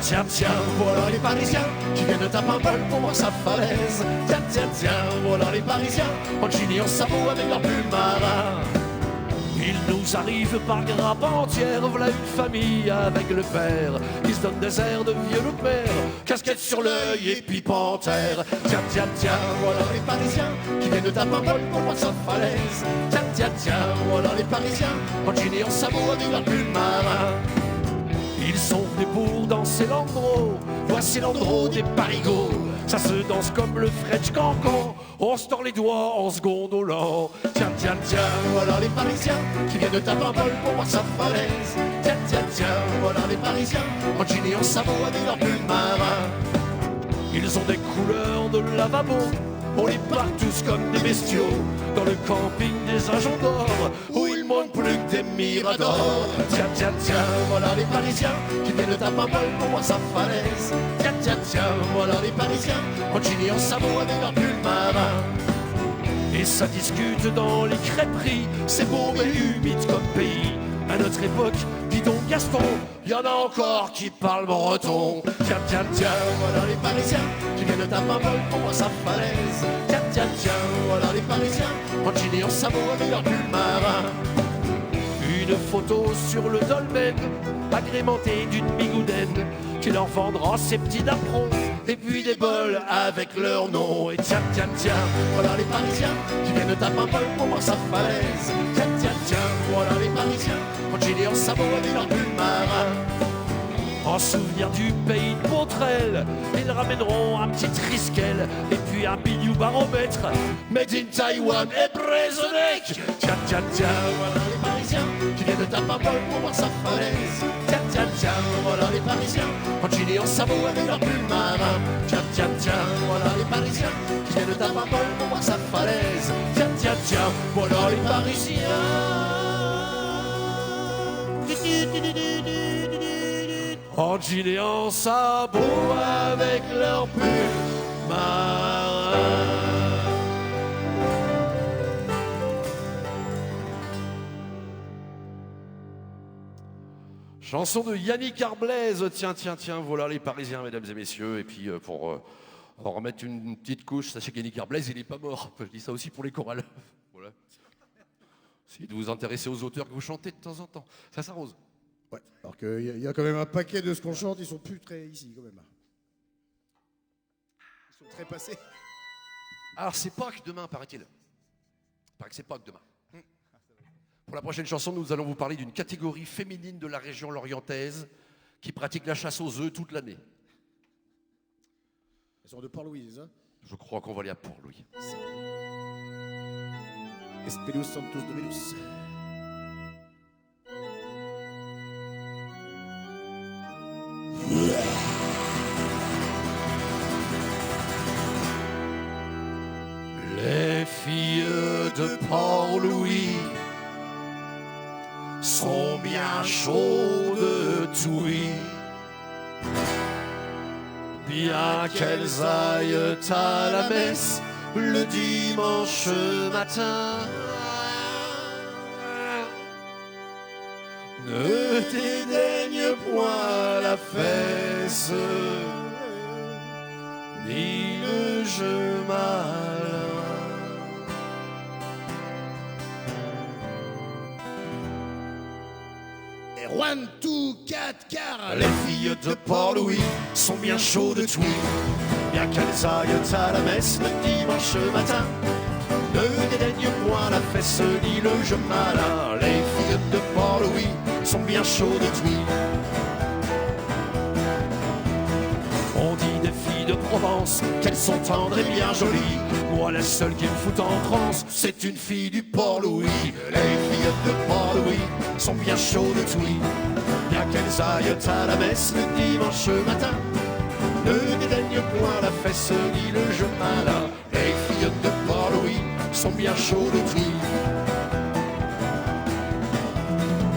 Tiens, tiens, tiens, voilà les Parisiens qui viennent de taper un bol pour voir sa falaise. Tiens, tiens, tiens, voilà les Parisiens en jean et en sabot avec leur pull marin. Il nous arrive par grappe entière, voilà une famille avec le père qui se donne des airs de vieux loup de mer, casquette sur l'œil et pipe en terre. Tiens, tiens, tiens, voilà les Parisiens qui viennent de taper un bol pour voir sa falaise. Tiens, tiens, tiens, voilà les Parisiens en jean et en sabot avec leur pull marin. Ils sont venus pour danser l'andro, voici l'andro des parigots. Ça se danse comme le French cancan, on se tord les doigts en se gondolant. Tiens, tiens, tiens, voilà les Parisiens qui viennent de taper un bol pour voir sa falaise. Tiens, tiens, tiens, voilà les Parisiens en jean et en sabot avec leur pull marin. Ils ont des couleurs de lavabo, on les parle tous comme des bestiaux dans le camping des agents d'or où il manque plus que des miradors. Tiens, tiens, tiens, voilà les Parisiens qui viennent de taper un bol pour voir sa falaise. Tiens, tiens, tiens, voilà les Parisiens en jean et en sabot avec leur pull marin. Et ça discute dans les crêperies, c'est beau mais humide comme pays. À notre époque, dis donc Gaston, y en a encore qui parlent breton. Tiens, tiens, tiens, voilà les Parisiens qui viennent de taper un bol pour voir sa falaise. Tiens, tiens, tiens, voilà les Parisiens en jean et en sabot avec leur pull marin. Une photo sur le dolmen, agrémentée d'une bigoudaine, qui leur vendra ses petits napperons, et puis des bols avec leur nom. Et tiens, tiens, tiens, voilà les Parisiens qui viennent de taper un bol pour voir sa falaise. Tiens, tiens, tiens, voilà les Parisiens en jean et en sabot avec leur pull marin. En souvenir du pays de Pontrelle, ils ramèneront un petit triskel et puis un bidou baromètre made in Taïwan et Brézonec. Tiens, tiens, tiens, voilà les Parisiens qui viennent de taper un bol pour voir sa falaise. Tiens, tiens, tiens, voilà les Parisiens en jean et en sabot avec leur pull marin. Tiens, tiens, tiens, voilà les Parisiens qui viennent de taper un bol pour voir sa falaise. Tiens, tiens, tiens, voilà les Parisiens. En jean et en sabot avec leur pull marin. Chanson de Yannick Arblaise. Tiens, tiens, tiens, voilà les Parisiens, mesdames et messieurs. Et puis pour en remettre une petite couche, sachez qu'Yannick Arblaise, il n'est pas mort. Je dis ça aussi pour les chorales. Voilà. Si vous vous intéressez aux auteurs que vous chantez de temps en temps. Ça s'arrose. Ouais, alors qu'il y a quand même un paquet de ce qu'on chante, ils sont plus très ici quand même. Ils sont très passés. Alors c'est Pâques demain, paraît-il. Paraît que c'est Pâques demain. Pour la prochaine chanson, nous allons vous parler d'une catégorie féminine de la région lorientaise qui pratique la chasse aux œufs toute l'année. Elles sont de Port-Louis, hein. Je crois qu'on va aller à Port-Louis. Espelus Santos Dominus. Les filles de Port-Louis sont bien chaudes, oui. Bien qu'elles aillent à la messe le dimanche matin, ne dédaigne point la fesse ni le jeu malin. Et 1, 2, 4, car Les filles de Port-Louis sont bien chaudes, oui. Bien qu'elles aillent à la messe le dimanche matin, ne dédaignent point la fesse ni le jeu malin. Les filles de Port-Louis sont bien chaudes, oui. On dit des filles de Provence qu'elles sont tendres et bien jolies. Moi, la seule qui me fout en transe, c'est une fille du Port-Louis. Les filles de Port-Louis sont bien chaudes, oui. Bien qu'elles aillent à la messe le dimanche matin, ne dédaignent point la fesse ni le jeu malin. Les filles de Port-Louis sont bien chauds de tweed.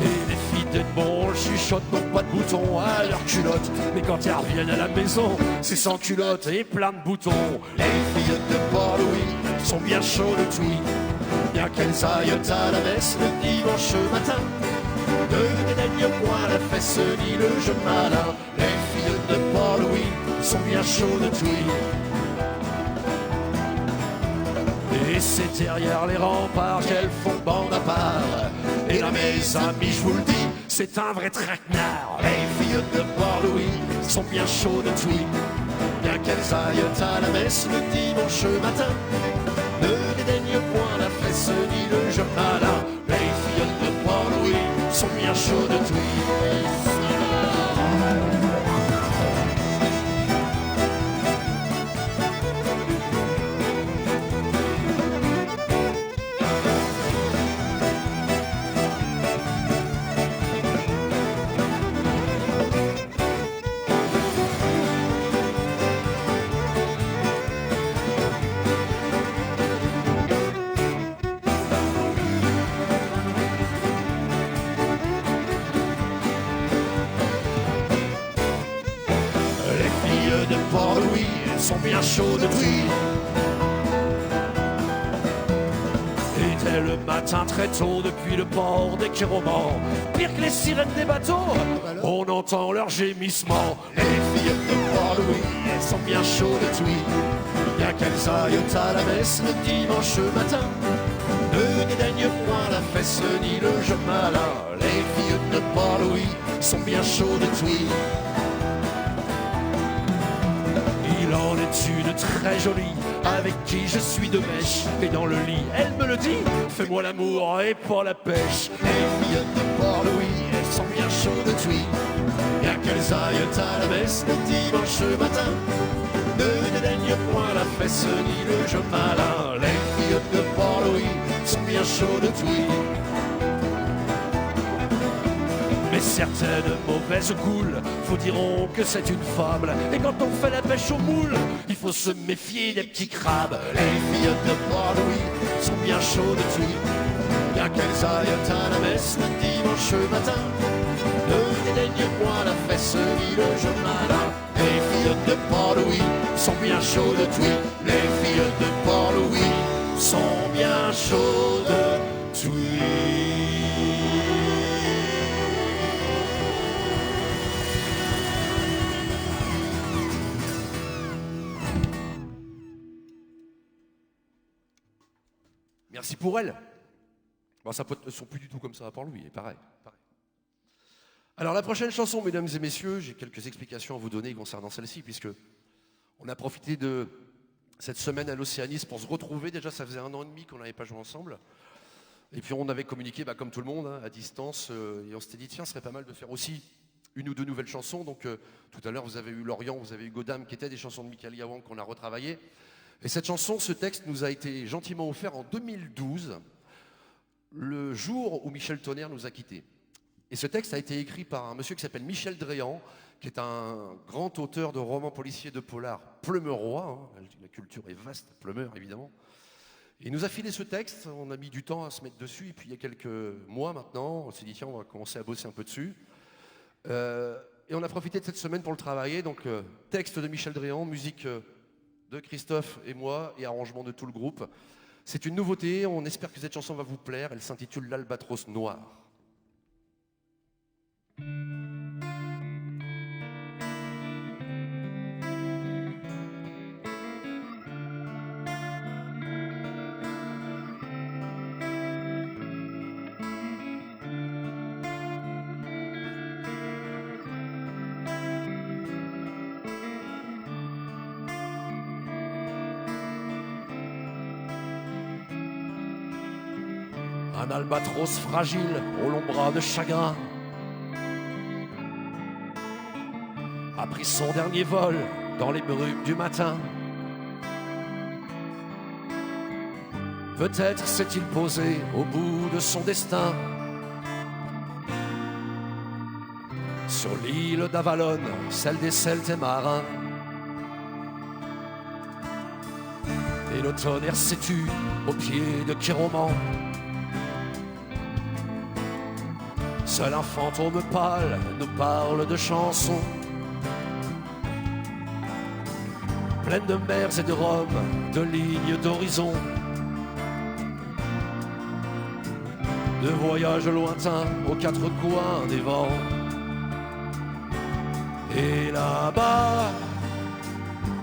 Et les filles de bon chuchotent, n'ont pas de boutons à leur culotte. Mais quand elles reviennent à la maison, c'est sans culotte et plein de boutons. Les filles de Port-Louis sont bien chauds de tweed. Bien qu'elles aillent à la messe le dimanche matin, ne dédaignent point la fesse ni le jeu malin. Les filles de Port-Louis sont bien chauds de tweed. Et c'est derrière les remparts qu'elles font bande à part. Et là mes amis, je vous le dis, c'est un vrai traquenard. Les filles de Port-Louis sont bien chauds de tweed. Bien qu'elles aillent à la messe le dimanche matin, ne dédaignent point la fesse ni le jeu malin. Les filles de Port-Louis sont bien chauds de tweed. Port-Louis sont bien chauds de tweed. Et dès le matin très tôt, depuis le port des Quéromans, pire que les sirènes des bateaux, on entend leurs gémissements. Les filles de Port-Louis sont bien chauds de tweed. Bien qu'elles aillent à la messe le dimanche matin, ne dédaignent point la fesse ni le jeu malin. Les filles de Port-Louis sont bien chauds de tweed. Il en est une très jolie, avec qui je suis de mèche. Et dans le lit, elle me le dit, fais-moi l'amour et pas la pêche. Les filles de Port-Louis, elles sont bien chaudes de tweed. Bien qu'elles aillent à la messe le dimanche matin, ne dédaignent point la fesse ni le jeu malin. Les filles de Port-Louis sont bien chaudes de tweed. Mais certaines mauvaises goules vous diront que c'est une fable. Et quand on fait la pêche au moule, il faut se méfier des petits crabes. Les filles de Port-Louis sont bien chaudes de tweed. Bien qu'elles aillent à la messe le dimanche matin, ne dédaignent point la fesse ni le jeu malin. Les filles de Port-Louis sont bien chaudes de tweed. Les filles de Port-Louis sont bien chaudes de tweed. Merci pour elle. Bon, ça ne sont plus du tout comme ça pour lui, et pareil. Alors la prochaine chanson, mesdames et messieurs, j'ai quelques explications à vous donner concernant celle-ci, puisque on a profité de cette semaine à l'Océanis pour se retrouver. Déjà, ça faisait 1 an et demi qu'on n'avait pas joué ensemble. Et puis on avait communiqué comme tout le monde, à distance, et on s'était dit, tiens, ce serait pas mal de faire aussi 1 ou 2 nouvelles chansons. Donc tout à l'heure, vous avez eu Lorient, vous avez eu Godam, qui étaient des chansons de Michael Yawang qu'on a retravaillées. Et cette chanson, ce texte nous a été gentiment offert en 2012, le jour où Michel Tonnerre nous a quittés. Et ce texte a été écrit par un monsieur qui s'appelle Michel Dréan, qui est un grand auteur de romans policiers de polar pleumerois. La culture est vaste, pleumeur évidemment. Et il nous a filé ce texte, on a mis du temps à se mettre dessus, et puis il y a quelques mois maintenant, on s'est dit tiens, on va commencer à bosser un peu dessus. Et on a profité de cette semaine pour le travailler. Donc texte de Michel Dréan, musique de Christophe et moi, et arrangement de tout le groupe. C'est une nouveauté, on espère que cette chanson va vous plaire, elle s'intitule L'Albatros Noir. Un albatros fragile au long bras de chagrin a pris son dernier vol dans les brumes du matin. Peut-être s'est-il posé au bout de son destin sur l'île d'Avalon, celle des Celtes et marins. Et le tonnerre s'étue au pied de Kéroman. Seul un fantôme pâle nous parle de chansons pleines de mers et de Rome, de lignes d'horizon, de voyages lointains aux quatre coins des vents. Et là-bas,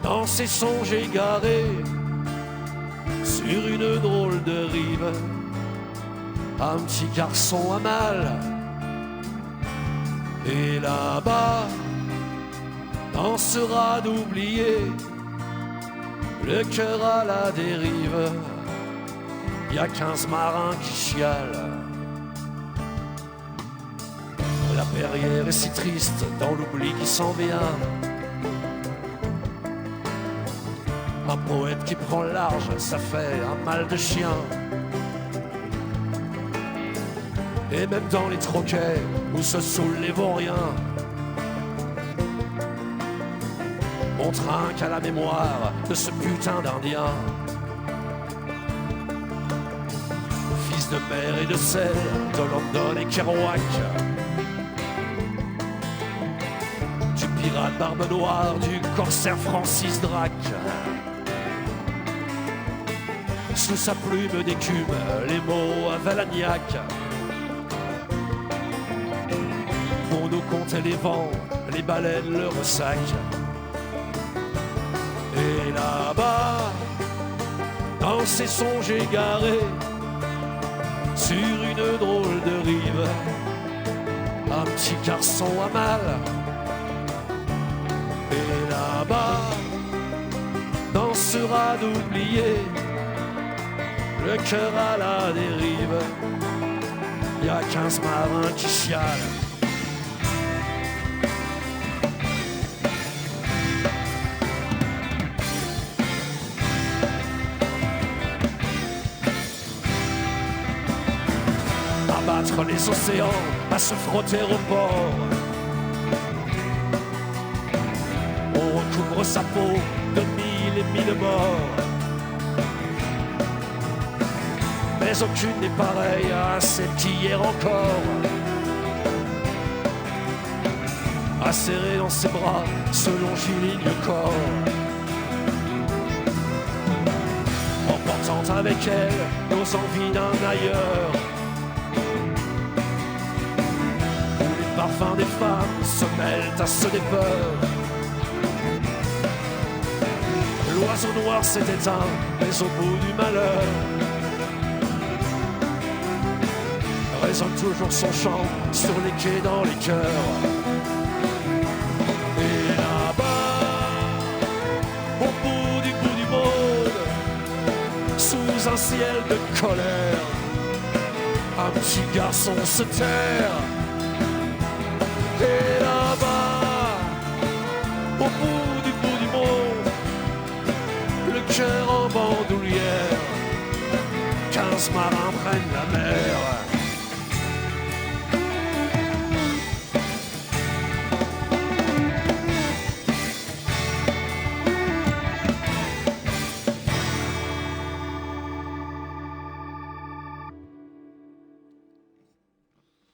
dans ses songes égarés, sur une drôle de rive, un petit garçon à mal. Et là-bas, dans ce rade oublié, le cœur à la dérive, y a 15 marins qui chialent. La Perrière est si triste dans l'oubli qui s'en vient. Un poète qui prend large, ça fait un mal de chien. Et même dans les troquets où se saoulent les vauriens, on trinque à la mémoire de ce putain d'Indien. Fils de mer et de sel, de London et Kerouac, du pirate barbe noire, du corsaire Francis Drake. Sous sa plume d'écume, les mots à Valagnac vont nous compter les vents, les baleines, le ressac. Et là-bas, dans ses songes égarés, sur une drôle de rive, un petit garçon à mal. Et là-bas, dans ce rade oublié, le cœur à la dérive, y a 15 marins qui chialent. À battre les océans, à se frotter au port. On recouvre sa peau de mille et mille morts. Mais aucune n'est pareille à celle qu'hier encore a serré dans ses bras ce longiligne corps, emportant avec elle nos envies d'un ailleurs, où les parfums des femmes se mêlent à ceux des peurs. L'oiseau noir s'est éteint, mais au bout du malheur résonne toujours son chant sur les quais, dans les cœurs. Et là-bas, au bout du monde, sous un ciel de colère, un petit garçon se terre. Et là-bas, au bout du monde, le cœur en bandoulière, 15 marins prennent la mer.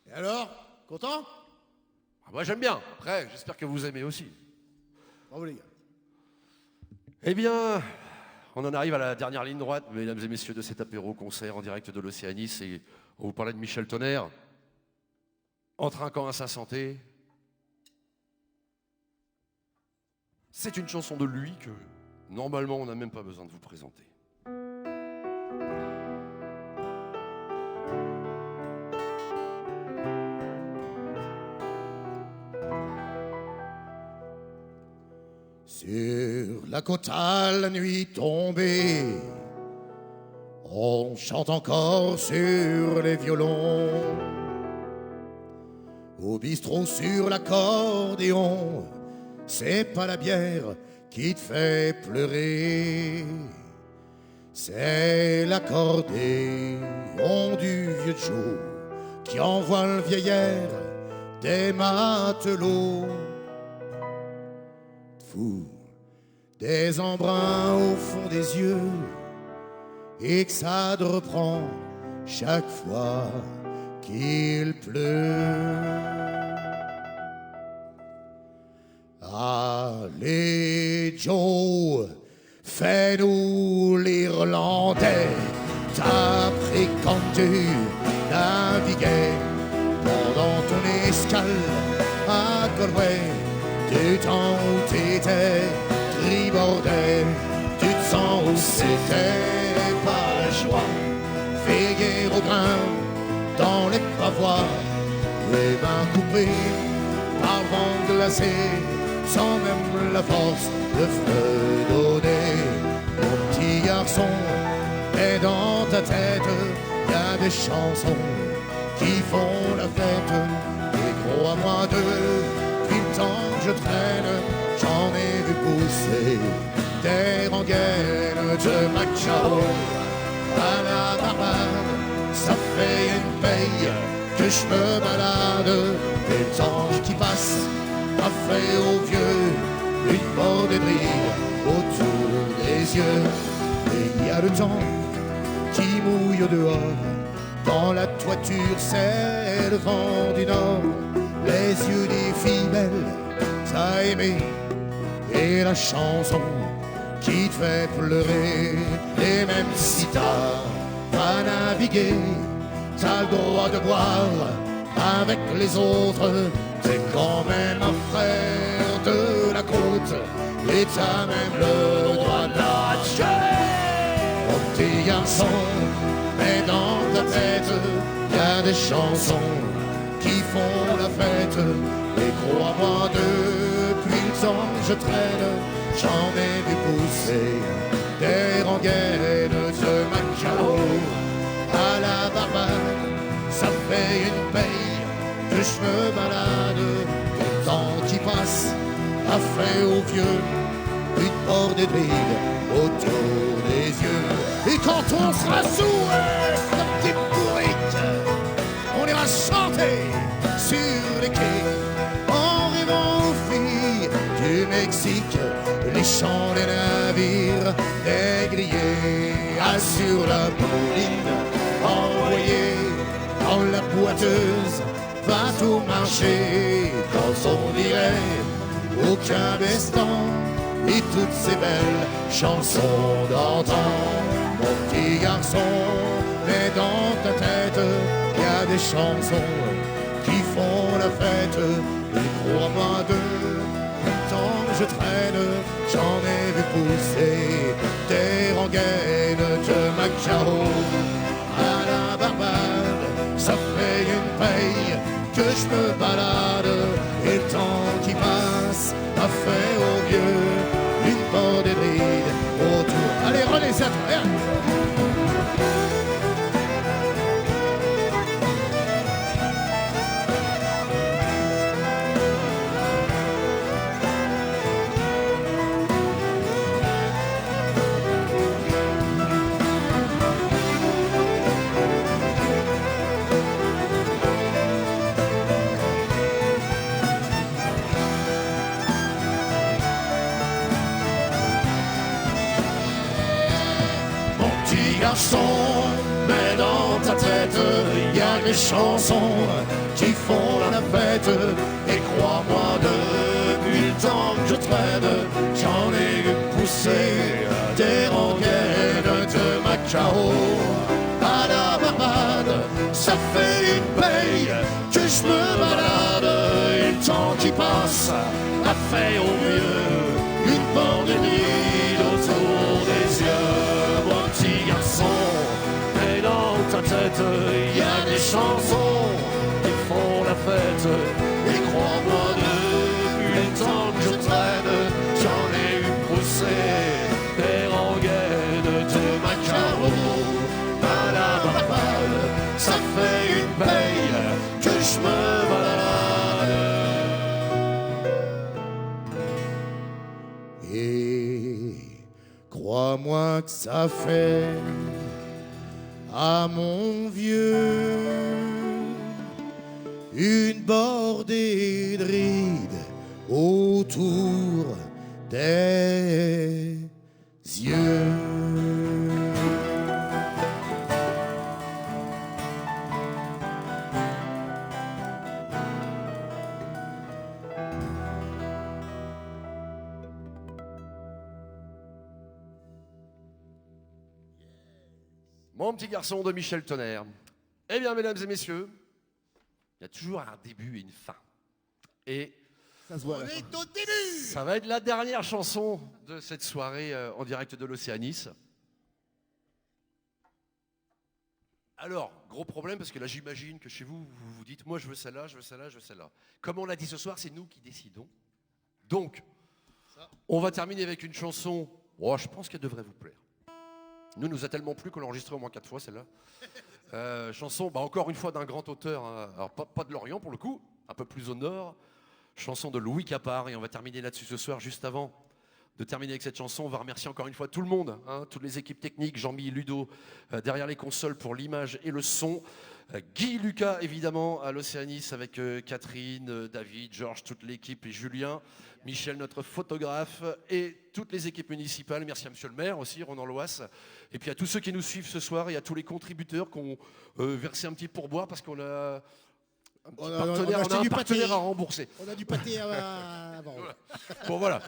Et alors, content? Moi j'aime bien. Après, j'espère que vous aimez aussi. Bravo les gars. Eh bien, on en arrive à la dernière ligne droite, mesdames et messieurs, de cet apéro concert en direct de l'Océanis. Et on vous parlait de Michel Tonnerre, en trinquant à sa santé. C'est une chanson de lui que, normalement, on n'a même pas besoin de vous présenter. Sur la côte à la nuit tombée, on chante encore sur les violons. Au bistrot sur l'accordéon, c'est pas la bière qui te fait pleurer, c'est l'accordéon du vieux Joe qui envoie le vieil air des matelots. Fou, des embruns au fond des yeux, et que ça reprend chaque fois qu'il pleut. Allez Joe, fais-nous l'Irlandais. T'as appris quand tu naviguais pendant ton escale à Galway, du temps où t'étais tribordais, du temps où c'était pas la joie, veiller au grain dans les pavoirs, les mains coupées par le vent glacé, sans même la force de fredonner. Mon petit garçon, et dans ta tête, y a des chansons qui font la fête. Et crois-moi, depuis le temps que je traîne, j'en ai vu pousser des rengaines de Macao à la Barbade. Ça fait une paye que je me balade, et le temps qui passe a fait aux vieux une bordée de rire autour des yeux. Et il y a le temps qui mouille au dehors, dans la toiture c'est le vent du nord, les yeux des filles belles t'as aimé, et la chanson qui te fait pleurer. Et même si t'as pas navigué, t'as le droit de boire avec les autres, t'es quand même un frère de la côte, et t'as même le droit de nager. Mon petit garçon, mais dans ta tête, y a des chansons qui font la fête. Et crois-moi, depuis le temps que je traîne, j'en ai vu pousser des rengaines de Macao à la Barbade. Ça fait une paye que je me balade, le temps qui passe a fait aux vieux une bordée de rire autour des yeux. Et quand on sera sous la petite bourrique, on ira chanter sur les quais en rêvant aux filles du Mexique, les chants des navires, des grillés sur la pauline, envoyés dans la boiteuse, va tout marcher quand on dirait aucun destin. Et toutes ces belles chansons d'antan, mon petit garçon, mais dans ta tête, y a des chansons qui font la fête. Et crois-moi, depuis le temps que je traîne, j'en ai vu pousser des rengaines de Macao à la Barbade. Ça fait une paye que je me balade, et le temps qui passe a fait aux vieux une bordée de rire autour. Allez, René, c'est à toi, viens. Garçon, mais dans ta tête, y a des chansons qui font la fête. Et crois-moi, depuis le temps que je traîne, j'en ai vu pousser des rengaines de Macao à la Barbade. Ça fait une paye que je me balade, et le temps qui passe a fait au mieux une bordée de rire autour des yeux. Mon petit garçon, mais dans ta tête, y a des chansons qui font la fête. Et crois-moi, depuis le temps que je traîne, j'en ai eu pousser des rengaines de Macao à la Barbade. Ça fait une paye que je me balade. Et crois-moi que ça fait à mon vieux une bordée de rides autour des yeux. Mon petit garçon de Michel Tonnerre. Eh bien, mesdames et messieurs, il y a toujours un début et une fin. Et Ça se voit. On là. est au début. ça va être la dernière chanson de cette soirée en direct de l'Océanis. Alors, gros problème, parce que là, j'imagine que chez vous, vous vous dites, moi, je veux celle-là, je veux celle-là, je veux celle-là. Comme on l'a dit ce soir, c'est nous qui décidons. Donc, on va terminer avec une chanson, oh, je pense qu'elle devrait vous plaire. Nous a tellement plu qu'on l'a enregistrée au moins 4 fois, celle-là. Chanson, encore une fois, d'un grand auteur, hein. Alors pas de Lorient pour le coup, un peu plus au nord. Chanson de Louis Capard, et on va terminer là-dessus ce soir. Juste avant de terminer avec cette chanson, on va remercier encore une fois tout le monde, hein, toutes les équipes techniques, Jean-Mi, Ludo, derrière les consoles pour l'image et le son. Guy, Lucas, évidemment, à l'Océanis avec Catherine, David, Georges, toute l'équipe et Julien, Michel, notre photographe, et toutes les équipes municipales. Merci à monsieur le maire aussi, Ronan Loas. Et puis à tous ceux qui nous suivent ce soir et à tous les contributeurs qui ont versé un petit pourboire parce qu'on a un petit partenaire, on a un partenaire à rembourser. On a du pâté avant. Bon, voilà.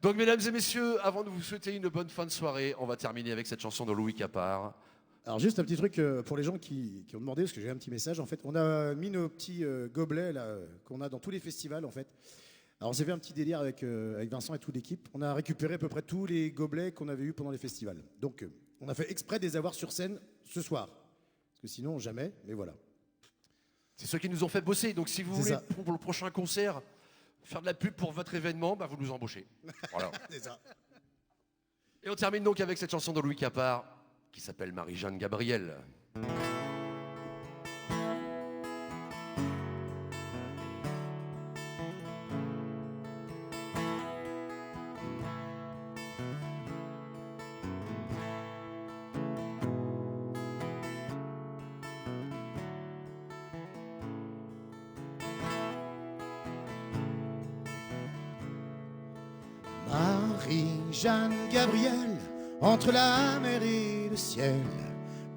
Donc, mesdames et messieurs, avant de vous souhaiter une bonne fin de soirée, on va terminer avec cette chanson de Louis Capard. Alors juste un petit truc pour les gens qui ont demandé, parce que j'ai un petit message en fait. On a mis nos petits gobelets là qu'on a dans tous les festivals en fait. Alors on s'est fait un petit délire avec Vincent et toute l'équipe. On a récupéré à peu près tous les gobelets qu'on avait eus pendant les festivals. Donc on a fait exprès de les avoir sur scène ce soir. Parce que sinon jamais, mais voilà. C'est ceux qui nous ont fait bosser. Donc, si vous C'est voulez, ça. pour le prochain concert, faire de la pub pour votre événement, vous nous embauchez. Voilà. C'est ça. Et on termine donc avec cette chanson de Louis Capard qui s'appelle Marie-Jeanne Gabriel. Marie-Jeanne Gabriel, entre la mer et le ciel,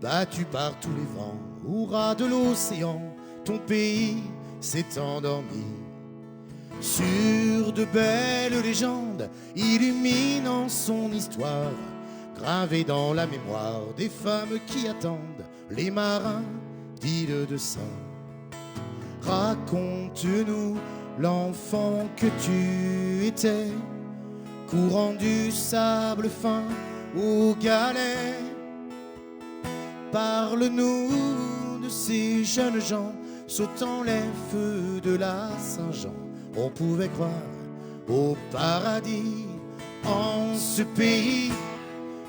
battue par tous les vents, hurrah de l'océan, ton pays s'est endormi. Sur de belles légendes, illuminant son histoire, gravée dans la mémoire des femmes qui attendent les marins d'île de Saint. Raconte-nous l'enfant que tu étais, courant du sable fin aux galets. Parle-nous de ces jeunes gens sautant les feux de la Saint-Jean. On pouvait croire au paradis en ce pays.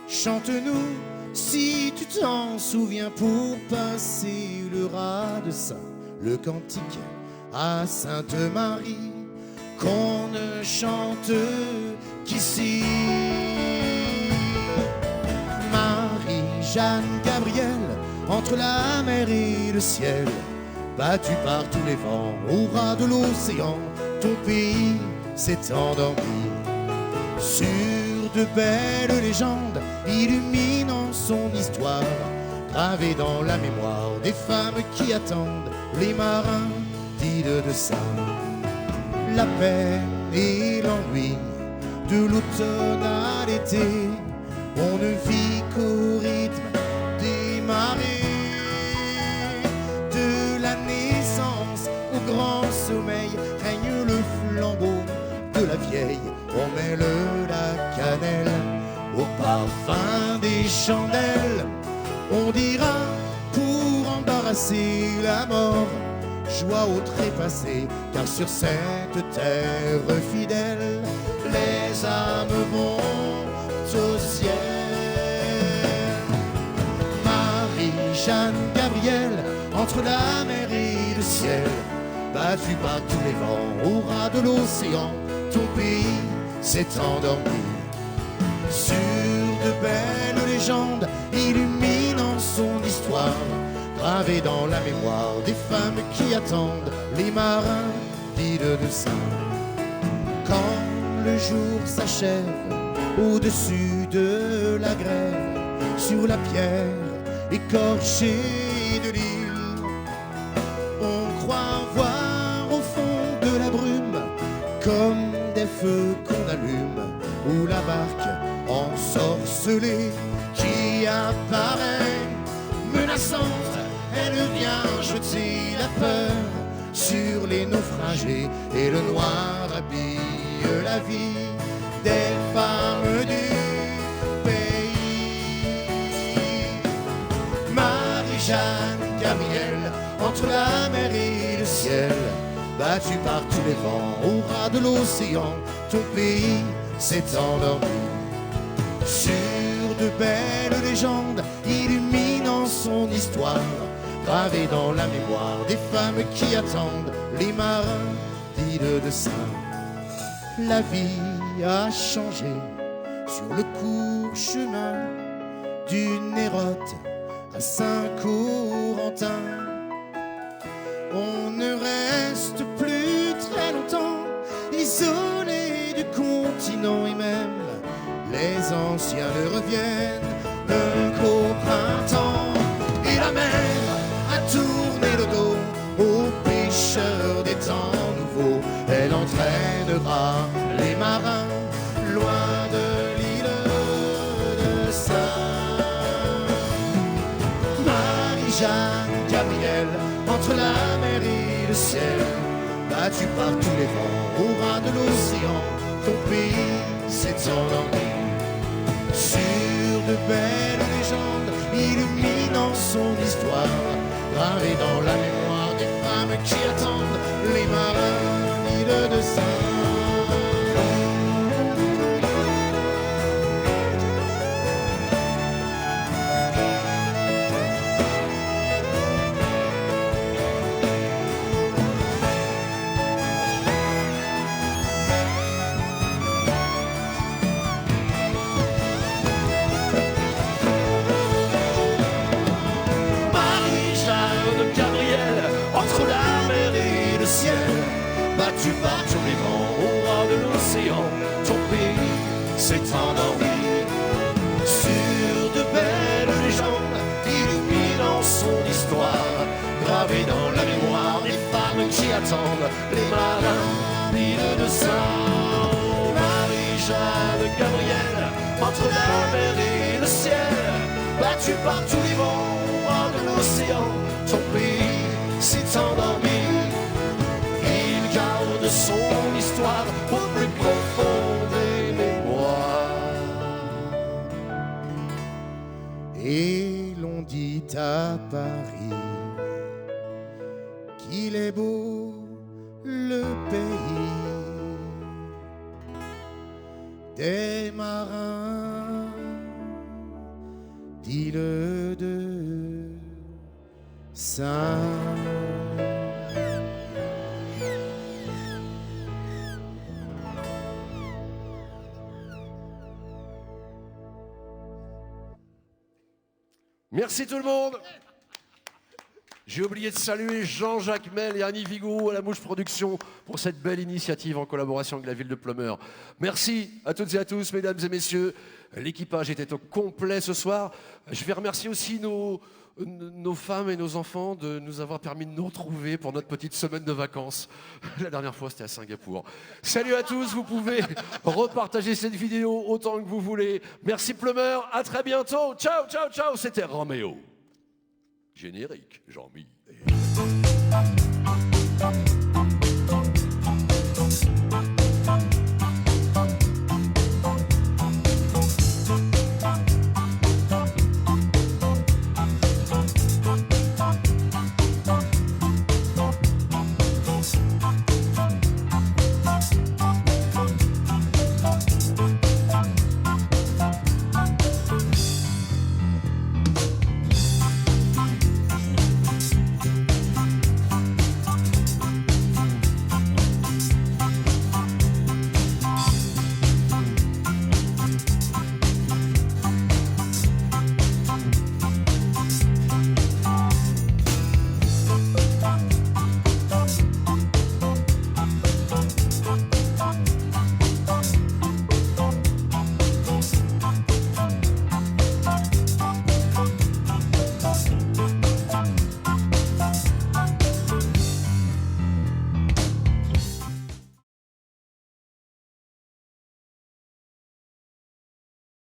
Chante-nous si tu t'en souviens pour passer le rat de Saint, le cantique à Sainte-Marie qu'on ne chante qu'ici. Marie-Jeanne Gabriel, entre la mer et le ciel, battue par tous les vents, au ras de l'océan, ton pays s'est endormi. Sur de belles légendes, illuminant son histoire, gravée dans la mémoire des femmes qui attendent les marins d'île de Saint. La peine et l'ennui de l'automne à l'été, on ne vit qu'au rythme des marées. De la naissance au grand sommeil règne le flambeau de la vieille. On mêle la cannelle au parfum des chandelles. On dira pour embarrasser la mort, joie au trépassé, car sur cette terre fidèle, les âmes vont au ciel. Marie-Jeanne Gabriel, entre la mer et le ciel, battue par tous les vents, au ras de l'océan, ton pays s'est endormi. Sur de belles légendes, illuminant son histoire, gravée dans la mémoire des femmes qui attendent les marins d'île de Saint. Quand le jour s'achève au-dessus de la grève, sur la pierre écorchée de l'île, on croit voir au fond de la brume comme des feux qu'on allume, ou la barque ensorcelée qui apparaît menaçante, elle vient jeter la peur sur les naufragés, et le noir habille la vie des femmes du pays. Marie-Jeanne Gabrielle, entre la mer et le ciel, battue par tous les vents, au ras de l'océan, ton pays s'est endormi. Sur de belles légendes illuminant son histoire, gravées dans la mémoire des femmes qui attendent les marins d'île de Saint. La vie a changé sur le court chemin du Nérote à Saint-Corentin. On ne reste plus très longtemps isolé du continent, et même les anciens ne reviennent qu'au printemps. Et la mer a tourné le dos aux pêcheurs des temps nouveaux. Elle entraînera les marins loin de l'île de Saint. Marie-Jeanne Gabrielle, entre la mer et le ciel, battue par tous les vents, au ras de l'océan, ton pays s'est endormi. Sur de belles légendes illuminant son histoire, gravées dans la mémoire des femmes qui attendent les marins d'île de Saint. Battu par tous les vents, au ras de l'océan, ton pays s'est endormi. Sur de belles légendes illuminant son histoire, gravées dans la mémoire des femmes qui attendent les marins d'île de Saint. Marie-Jeanne Gabrielle, entre la mer et le ciel, battu par tous les vents, au ras de l'océan, ton pays s'est endormi. De son histoire au plus profond des mémoires. Et l'on dit à Paris qu'il est beau le pays des marins d'île de Saint. Merci tout le monde. J'ai oublié de saluer Jean-Jacques Mel et Annie Vigo à la Mouche Production pour cette belle initiative en collaboration avec la ville de Pleumeur. Merci à toutes et à tous, mesdames et messieurs. L'équipage était au complet ce soir. Je vais remercier aussi nos femmes et nos enfants de nous avoir permis de nous retrouver pour notre petite semaine de vacances. La dernière fois, c'était à Singapour. Salut à tous, vous pouvez repartager cette vidéo autant que vous voulez. Merci Pleumeur, à très bientôt. Ciao, ciao, ciao, c'était Roméo. Générique, Jean-Mi.